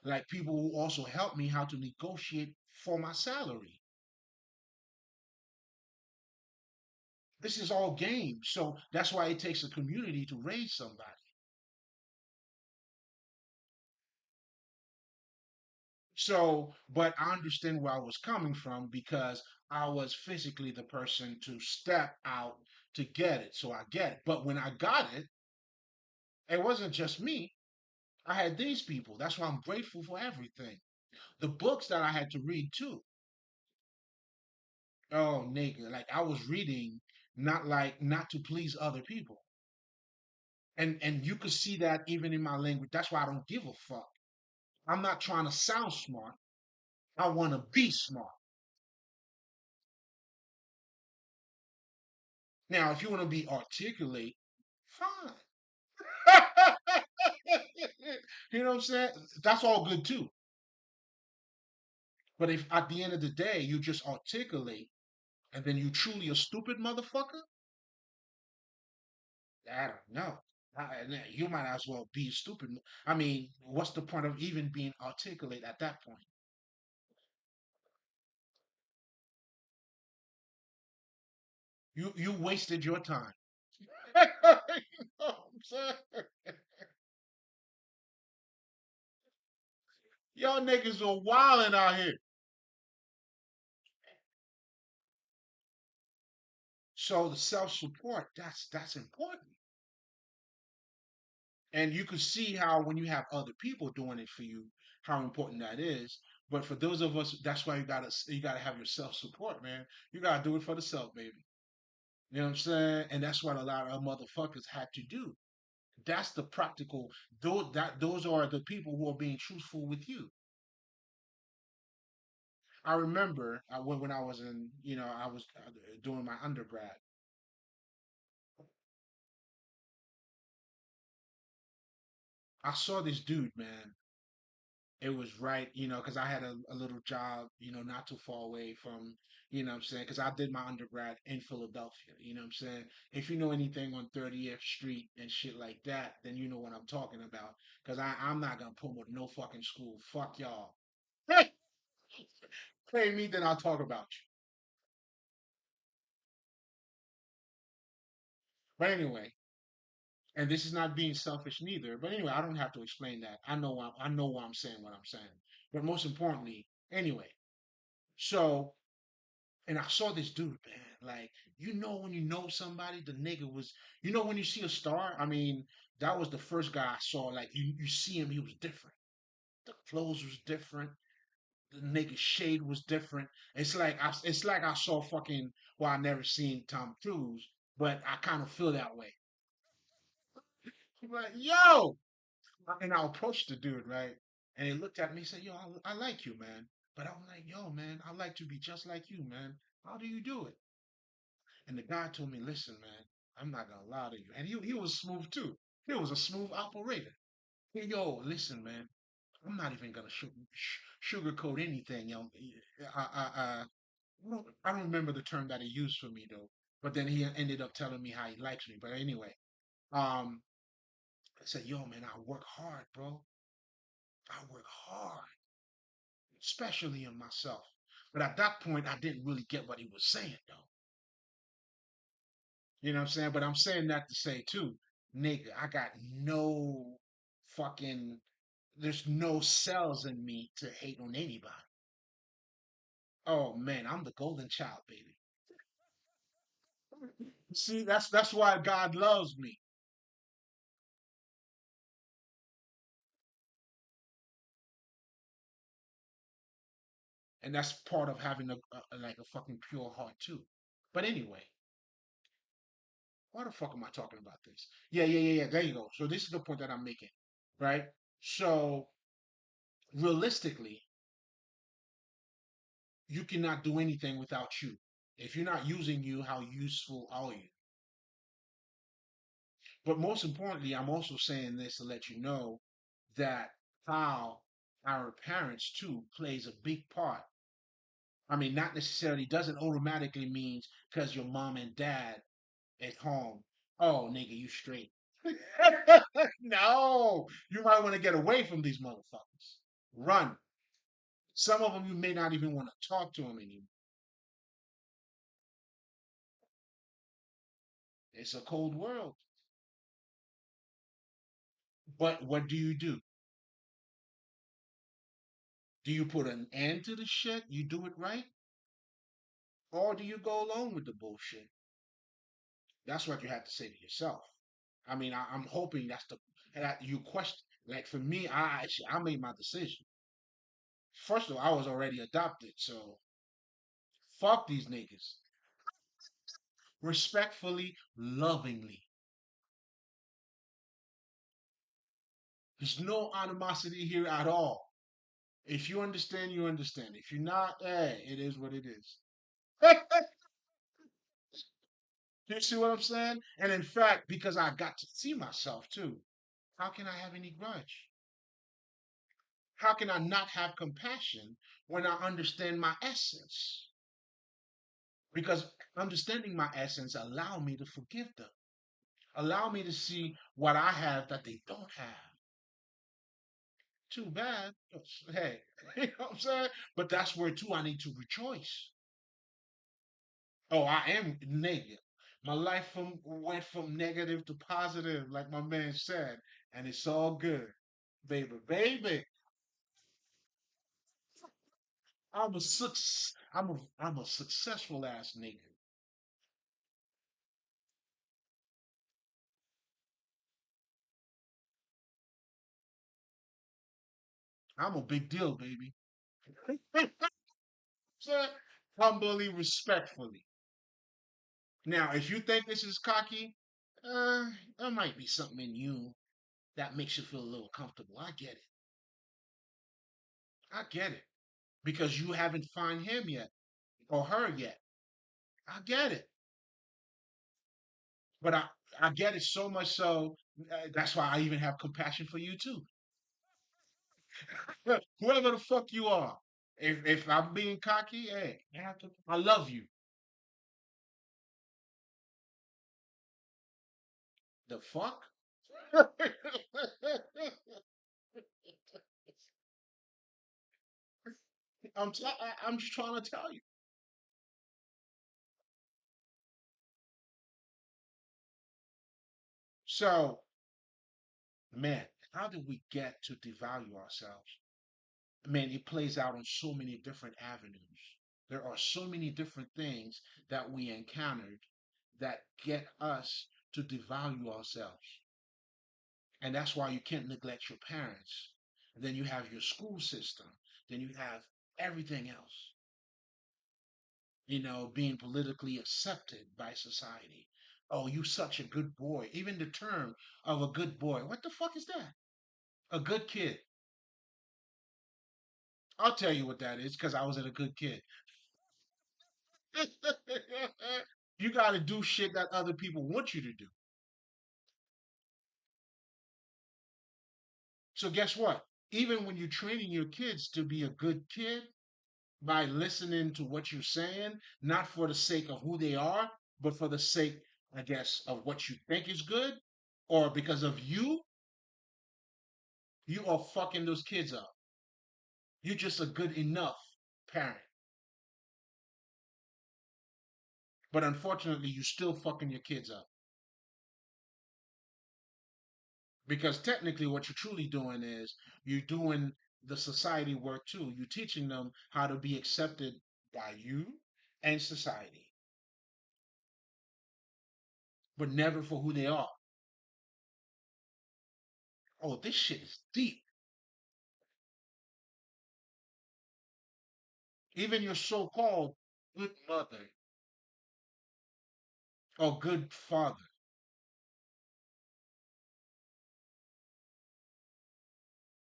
Like people who also helped me how to negotiate for my salary. This is all game. So that's why it takes a community to raise somebody. So, but I understand where I was coming from because I was physically the person to step out to get it. So I get it. But when I got it, it wasn't just me. I had these people. That's why I'm grateful for everything. The books that I had to read too. Oh, nigga, like I was reading not to please other people. And you could see that even in my language. That's why I don't give a fuck. I'm not trying to sound smart. I want to be smart. Now, if you want to be articulate, fine. You know what I'm saying? That's all good too. But if at the end of the day you just articulate and then you truly a stupid motherfucker, I don't know. You might as well be stupid. I mean, what's the point of even being articulate at that point? You wasted your time. You know what I'm saying? Y'all niggas are wilding out here. So the self support, that's important. And you can see how when you have other people doing it for you, how important that is. But for those of us, that's why you gotta have your self support, man. You gotta do it for the self, baby. You know what I'm saying? And that's what a lot of motherfuckers had to do. That's the practical. Those are the people who are being truthful with you. I remember when I was I was doing my undergrad. I saw this dude, man. It was right, because I had a little job, not too far away from, what I'm saying, because I did my undergrad in Philadelphia, what I'm saying. If you know anything on 30th Street and shit like that, then you know what I'm talking about. Because I'm not gonna promote no fucking school. Fuck y'all. Pay me, then I'll talk about you. But anyway, and this is not being selfish neither. But anyway, I don't have to explain that. I know why I'm saying what I'm saying. But most importantly, anyway, so and I saw this dude, man. Like, when you know somebody, the nigga was, when you see a star. I mean, that was the first guy I saw. Like, you see him, he was different. The clothes was different. The nigga shade was different. It's like I saw fucking. Well, I never seen Tom Cruise, but I kind of feel that way. I'm like, yo, and I approached the dude, right? And he looked at me and said, yo, I like you, man. But I'm like, yo, man, I like to be just like you, man. How do you do it? And the guy told me, listen, man, I'm not gonna lie to you. And he was smooth too. He was a smooth operator. Hey, yo, listen, man, I'm not even gonna sugarcoat anything, yo. I don't remember the term that he used for me though. But then he ended up telling me how he likes me. But anyway, um, I said, yo, man, I work hard, bro. I work hard, especially in myself. But at that point, I didn't really get what he was saying though. You know what I'm saying? But I'm saying that to say too, nigga, I got no fucking, there's no cells in me to hate on anybody. Oh man, I'm the golden child, baby. See, that's why God loves me. And that's part of having like a fucking pure heart too. But anyway, why the fuck am I talking about this? Yeah. There you go. So this is the point that I'm making, right? So realistically, you cannot do anything without you. If you're not using you, how useful are you? But most importantly, I'm also saying this to let you know that how our parents too plays a big part. I mean, not necessarily doesn't automatically means because your mom and dad at home, oh nigga, you straight. No, you might want to get away from these motherfuckers. Run. Some of them you may not even want to talk to them anymore. It's a cold world. But what do you do? Do you put an end to the shit? You do it right? Or do you go along with the bullshit? That's what you have to say to yourself. I mean, I'm hoping that's the that you question. Like for me, I made my decision. First of all, I was already adopted, so fuck these niggas. Respectfully, lovingly. There's no animosity here at all. If you understand, you understand. If you're not, hey, it is what it is. You see what I'm saying? And in fact, because I got to see myself too, how can I have any grudge? How can I not have compassion when I understand my essence? Because understanding my essence allow me to forgive them, allow me to see what I have that they don't have. Too bad. Hey, you know what I'm saying? But that's where too I need to rejoice. Oh, I am negative. My life went from negative to positive, like my man said, and it's all good, baby, baby. I'm a successful ass nigga. I'm a big deal, baby. So, humbly, respectfully. Now, if you think this is cocky, there might be something in you that makes you feel a little comfortable. I get it. I get it. Because you haven't found him yet or her yet. I get it. But I get it so much so that's why I even have compassion for you too. Whoever the fuck you are. If I'm being cocky, hey, I love you. The fuck? I'm just trying to tell you. So, man, how did we get to devalue ourselves? Man, it plays out on so many different avenues. There are so many different things that we encountered that get us to devalue ourselves. And that's why you can't neglect your parents. And then you have your school system. Then you have everything else, being politically accepted by society. Oh, you such a good boy. Even the term of a good boy. What the fuck is that? A good kid. I'll tell you what that is because I was a good kid. You got to do shit that other people want you to do. So guess what? Even when you're training your kids to be a good kid by listening to what you're saying, not for the sake of who they are, but for the sake, I guess, of what you think is good, or because of you, you are fucking those kids up. You're just a good enough parent. But unfortunately, you're still fucking your kids up. Because technically, what you're truly doing is you're doing the society work too. You're teaching them how to be accepted by you and society, but never for who they are. Oh, this shit is deep. Even your so called good mother or good father.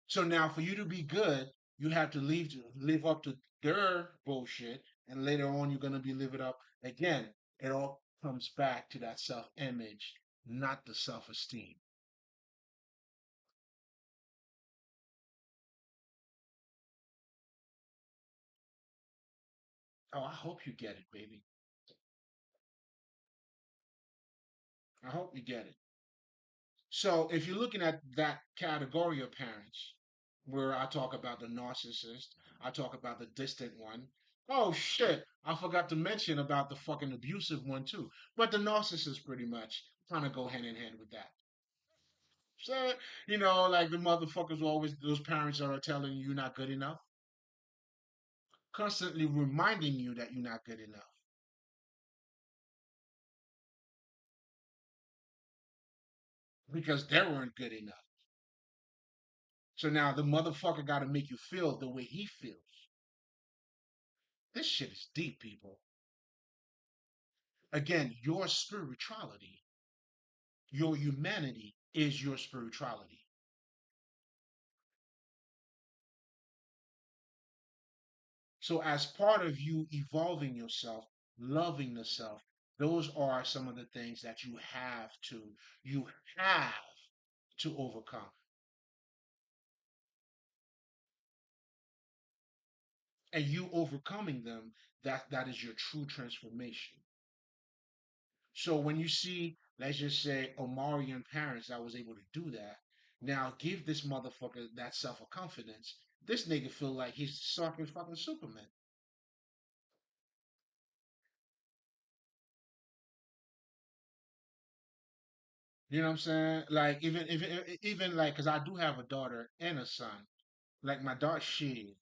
So now, for you to be good, you have to live up to their bullshit, and later on, you're gonna be living up again. It all comes back to that self image, not the self esteem. Oh, I hope you get it, baby. I hope you get it. So, if you're looking at that category of parents, where I talk about the narcissist, I talk about the distant one. Oh shit, I forgot to mention about the fucking abusive one too. But the narcissist pretty much kind of go hand in hand with that. So, like the motherfuckers always, those parents are telling you you're not good enough, constantly reminding you that you're not good enough because they weren't good enough. So now the motherfucker got to make you feel the way he feels. This shit is deep, people. Again, your spirituality, your humanity is your spirituality. So, as part of you evolving yourself, loving the self, those are some of the things that you have to overcome. And you overcoming them, that is your true transformation. So when you see, let's just say, Omarian parents that was able to do that, now give this motherfucker that self confidence. This nigga feel like he's sucking fucking Superman. You know what I'm saying? Like even like, cause I do have a daughter and a son. Like my daughter, she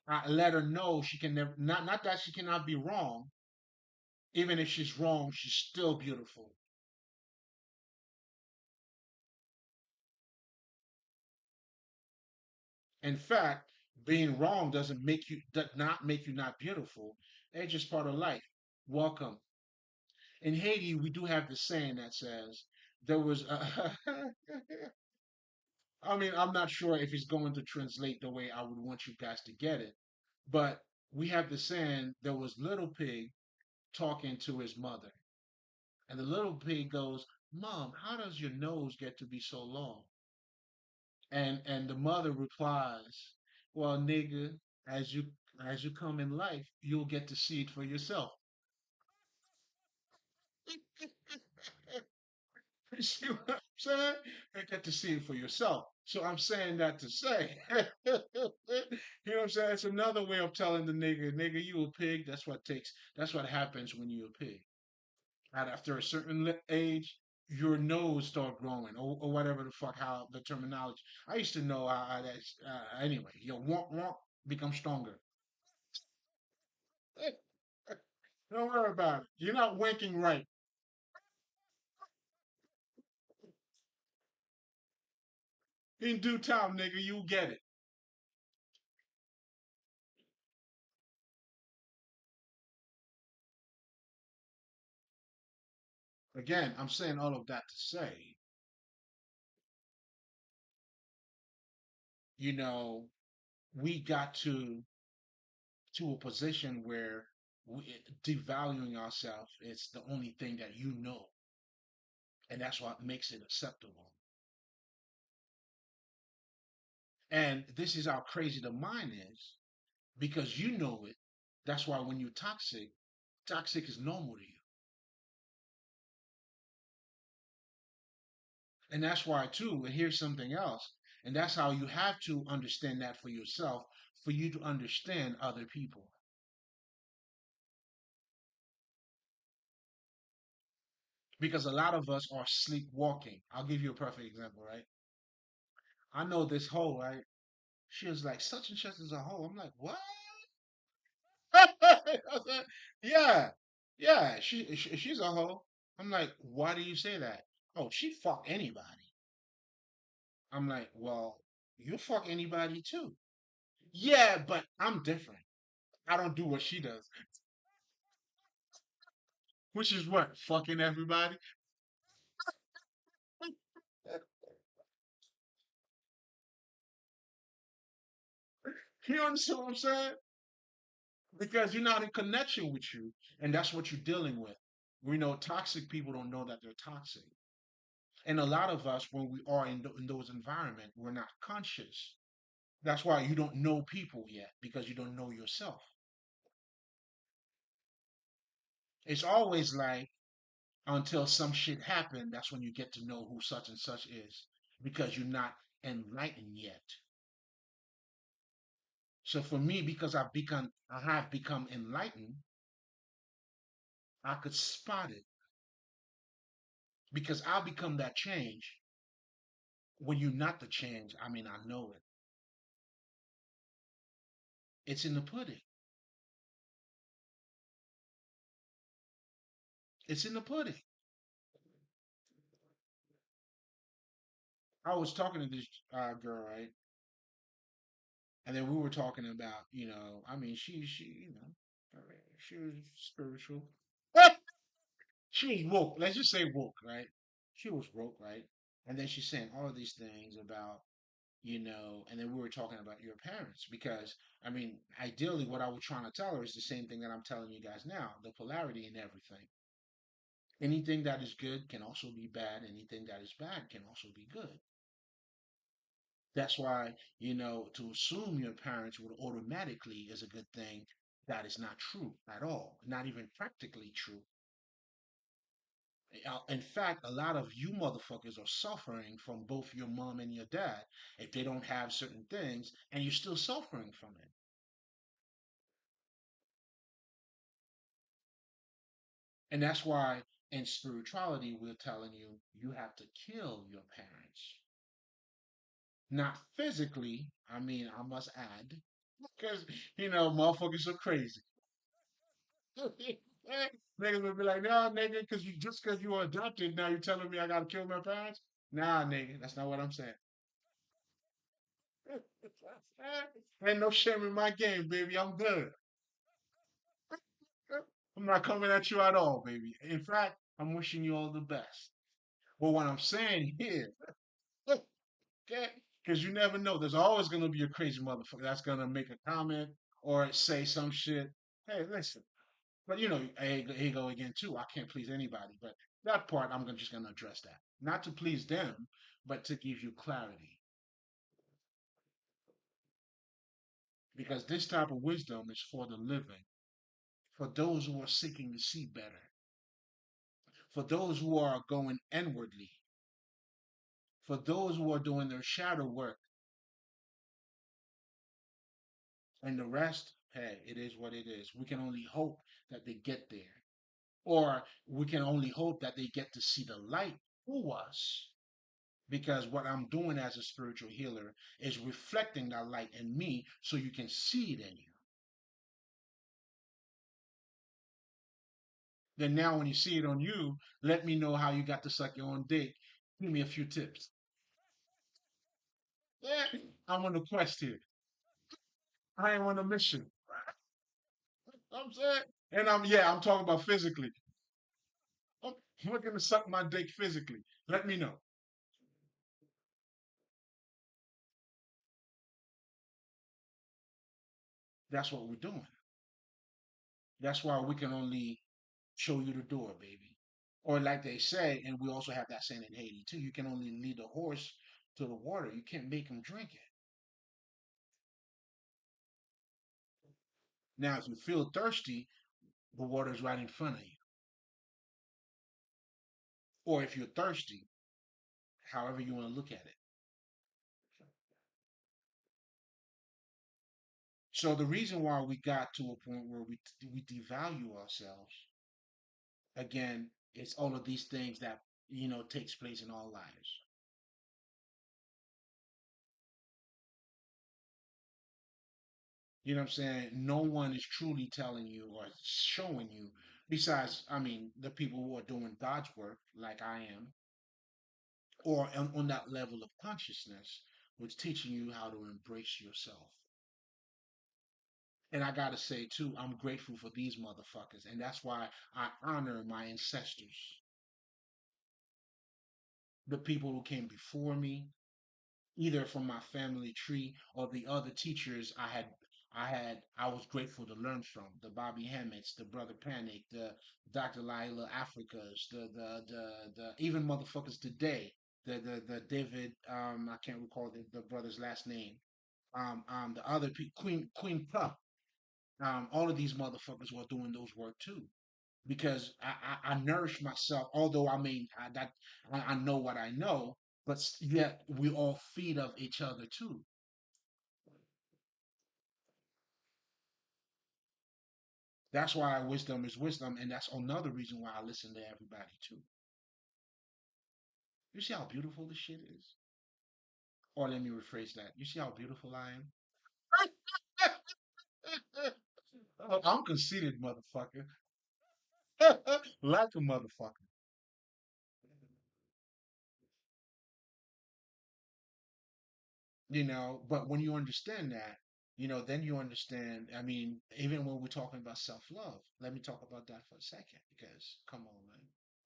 I let her know she can never, not that she cannot be wrong. Even if she's wrong, she's still beautiful. In fact, being wrong does not make you not beautiful. It's just part of life. Welcome. In Haiti, we do have this saying that says there was. I mean, I'm not sure if it's going to translate the way I would want you guys to get it, but we have the saying there was little pig talking to his mother, and the little pig goes, "Mom, how does your nose get to be so long?" And the mother replies, "Well, nigga, as you as you come in life, you'll get to see it for yourself." You see what I'm saying? You get to see it for yourself. So I'm saying that to say, you know what I'm saying? It's another way of telling the nigga, you a pig. That's what happens when you a pig. And after a certain age, your nose start growing, or whatever the fuck, how the terminology. I used to know how that's, anyway, your won't become stronger. Don't worry about it. You're not winking right. In due time, nigga, you'll get it. Again, I'm saying all of that to say, you know, we got to a position where Devaluing ourselves is the only thing that you know, and that's what makes it acceptable. And this is how crazy the mind is because you know it. That's why when you're toxic, toxic is normal to you. And that's why, too, and here's something else. And that's how you have to understand that for yourself, for you to understand other people. Because a lot of us are sleepwalking. I'll give you a perfect example, right? I know this hoe, right? She was like, such and such is a hoe. I'm like, what? Yeah, yeah, she's a hoe. I'm like, why do you say that? Oh, she fuck anybody. I'm like, well, you fuck anybody too. Yeah, but I'm different. I don't do what she does, which is what fucking everybody. You understand what I'm saying? Because you're not in connection with you, and that's what you're dealing with. We know toxic people don't know that they're toxic, and a lot of us, when we are in those environments, we're not conscious. That's why you don't know people yet because you don't know yourself. It's always like until some shit happen, that's when you get to know who such and such is because you're not enlightened yet. So for me, because I have become enlightened, I could spot it because I become that change. When you're not the change, I mean, I know it. It's in the pudding. It's in the pudding. I was talking to this girl, right? And then we were talking about, I mean, I mean, she was spiritual. She was woke. Let's just say woke, right? She was woke, right? And then she's saying all of these things about, and then we were talking about your parents because, I mean, ideally, what I was trying to tell her is the same thing that I'm telling you guys now, the polarity in everything. Anything that is good can also be bad. Anything that is bad can also be good. That's why, to assume your parents would automatically is a good thing, that is not true at all, not even practically true. In fact, a lot of you motherfuckers are suffering from both your mom and your dad if they don't have certain things, and you're still suffering from it. And that's why in spirituality, we're telling you, you have to kill your parents. Not physically, I mean, I must add, because, motherfuckers are crazy. Niggas would be like, nah, nigga, because you were adopted, now you're telling me I gotta kill my parents? Nah, nigga, that's not what I'm saying. Ain't no shame in my game, baby. I'm good. I'm not coming at you at all, baby. In fact, I'm wishing you all the best. But what I'm saying here, okay, because you never know. There's always gonna be a crazy motherfucker that's gonna make a comment or say some shit. Hey, listen. But here you go again too. I can't please anybody, but that part just gonna address that. Not to please them, but to give you clarity. Because this type of wisdom is for the living, for those who are seeking to see better, for those who are going inwardly, for those who are doing their shadow work, and the rest, hey, it is what it is. We can only hope that they get there. Or we can only hope that they get to see the light through us. Because what I'm doing as a spiritual healer is reflecting that light in me so you can see it in you. Then now when you see it on you, let me know how you got to suck your own dick. Give me a few tips. Yeah, I'm on a quest here. I am on a mission. I'm saying, and I'm talking about physically. I'm looking to suck my dick physically. Let me know. That's what we're doing. That's why we can only show you the door, baby. Or like they say, and we also have that saying in Haiti too, you can only lead the horse to the water. You can't make him drink it. Now, if you feel thirsty, the water's right in front of you. Or if you're thirsty, however you want to look at it. So the reason why we got to a point where we devalue ourselves again, it's all of these things that takes place in our lives. You know what I'm saying? No one is truly telling you or showing you, besides, I mean, the people who are doing God's work, like I am, or on that level of consciousness, which teaching you how to embrace yourself. And I gotta say too, I'm grateful for these motherfuckers, and that's why I honor my ancestors, the people who came before me, either from my family tree or the other teachers I was grateful to learn from the Bobby Hammonds, the Brother Panic, the Dr. Lila Africas, the even motherfuckers today, the David I can't recall the brother's last name. The other Queen Pup, all of these motherfuckers were doing those work too. Because I nourish myself, although I mean I know what I know, but yet we all feed of each other too. That's why wisdom is wisdom, and that's another reason why I listen to everybody too. You see how beautiful this shit is? Or let me rephrase that. You see how beautiful I am? I'm conceited, motherfucker. Like a motherfucker. But when you understand that, then you understand. I mean, even when we're talking about self love, let me talk about that for a second because come on, man.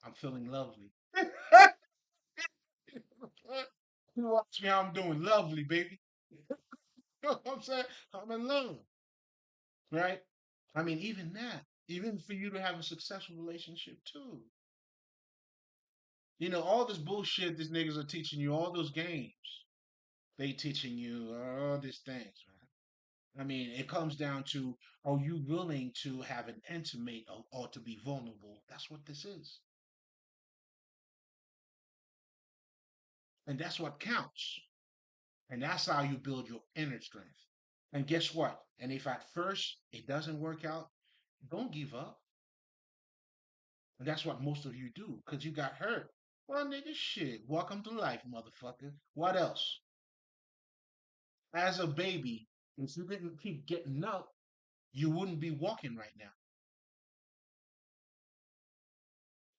I'm feeling lovely. You watch me how I'm doing lovely, baby. You know what I'm saying? I'm in love, right? I mean, even that, even for you to have a successful relationship too. All this bullshit these niggas are teaching you, all those games, they teaching you all these things, man. I mean, it comes down to are you willing to have an intimate or to be vulnerable? That's what this is. And that's what counts. And that's how you build your inner strength. And guess what? And if at first it doesn't work out, don't give up. And that's what most of you do because you got hurt. Well, nigga, shit. Welcome to life, motherfucker. What else? As a baby, if you didn't keep getting up, you wouldn't be walking right now.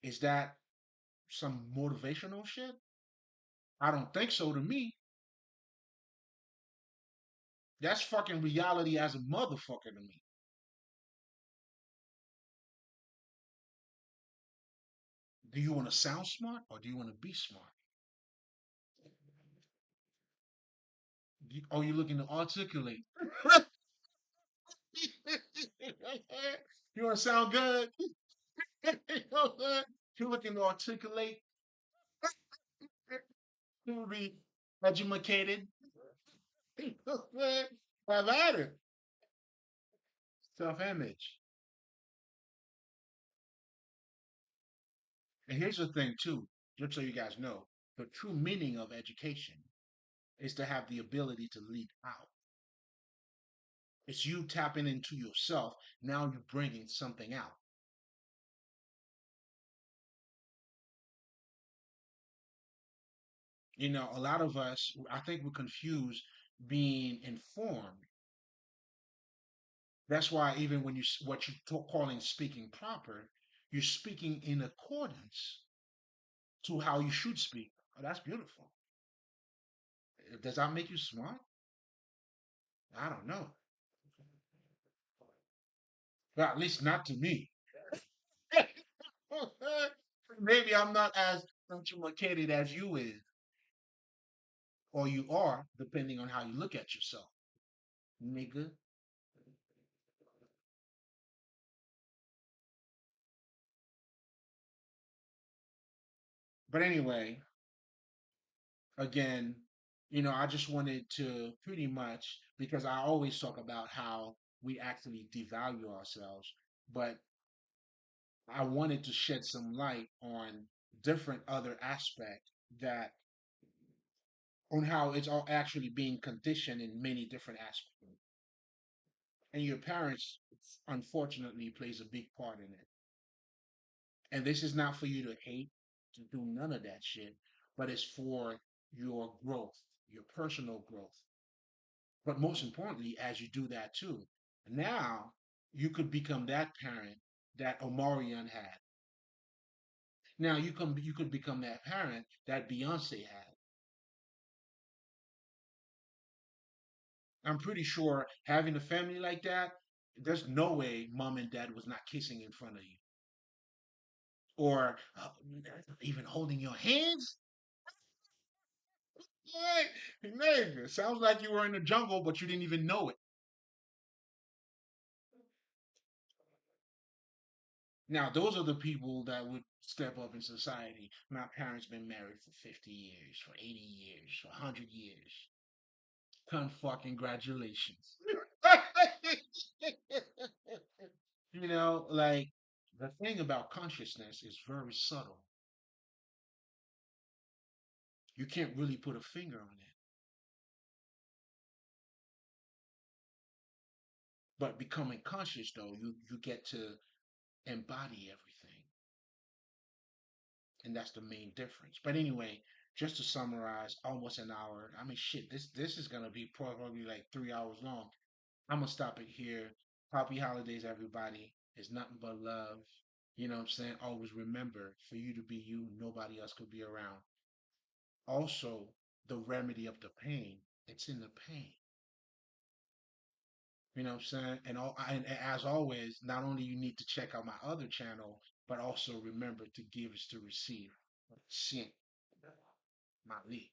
Is that some motivational shit? I don't think so to me. That's fucking reality as a motherfucker to me. Do you want to sound smart or do you want to be smart? Are you looking to articulate? You want to sound good? You're looking to articulate, to be educated. Have at it. Self image. And here's the thing, too, just so you guys know the true meaning of education is to have the ability to lead out. It's you tapping into yourself. Now you're bringing something out. A lot of us, I think we confuse being informed. That's why even when what you calling speaking proper, you're speaking in accordance to how you should speak. Oh, that's beautiful. Does that make you smart? I don't know. But at least not to me. Maybe I'm not as educated as you is, or you are, depending on how you look at yourself, nigga. But anyway, again, I just wanted to pretty much, because I always talk about how we actually devalue ourselves, but I wanted to shed some light on different other aspect that on how it's all actually being conditioned in many different aspects. And your parents, unfortunately, plays a big part in it. And this is not for you to hate, to do none of that shit, but it's for your growth, your personal growth. But most importantly, as you do that too, now you could become that parent that Omarion had. Now you could become that parent that Beyonce had. I'm pretty sure having a family like that, there's no way mom and dad was not kissing in front of you or even holding your hands. Hey, nigga, sounds like you were in the jungle, but you didn't even know it. Now, those are the people that would step up in society. My parents been married for 50 years, for 80 years, for 100 years. Congratulations. Like the thing about consciousness is very subtle. You can't really put a finger on it. But becoming conscious, though, you get to embody everything. And that's the main difference. But anyway, just to summarize, almost an hour. I mean, shit, this is gonna be probably like 3 hours long. I'm gonna stop it here. Happy holidays, everybody. It's nothing but love. You know what I'm saying? Always remember, for you to be you, nobody else could be around. Also, the remedy of the pain, it's in the pain. You know what I'm saying? And as always, not only you need to check out my other channel, but also remember to give is to receive. Shit, Mali.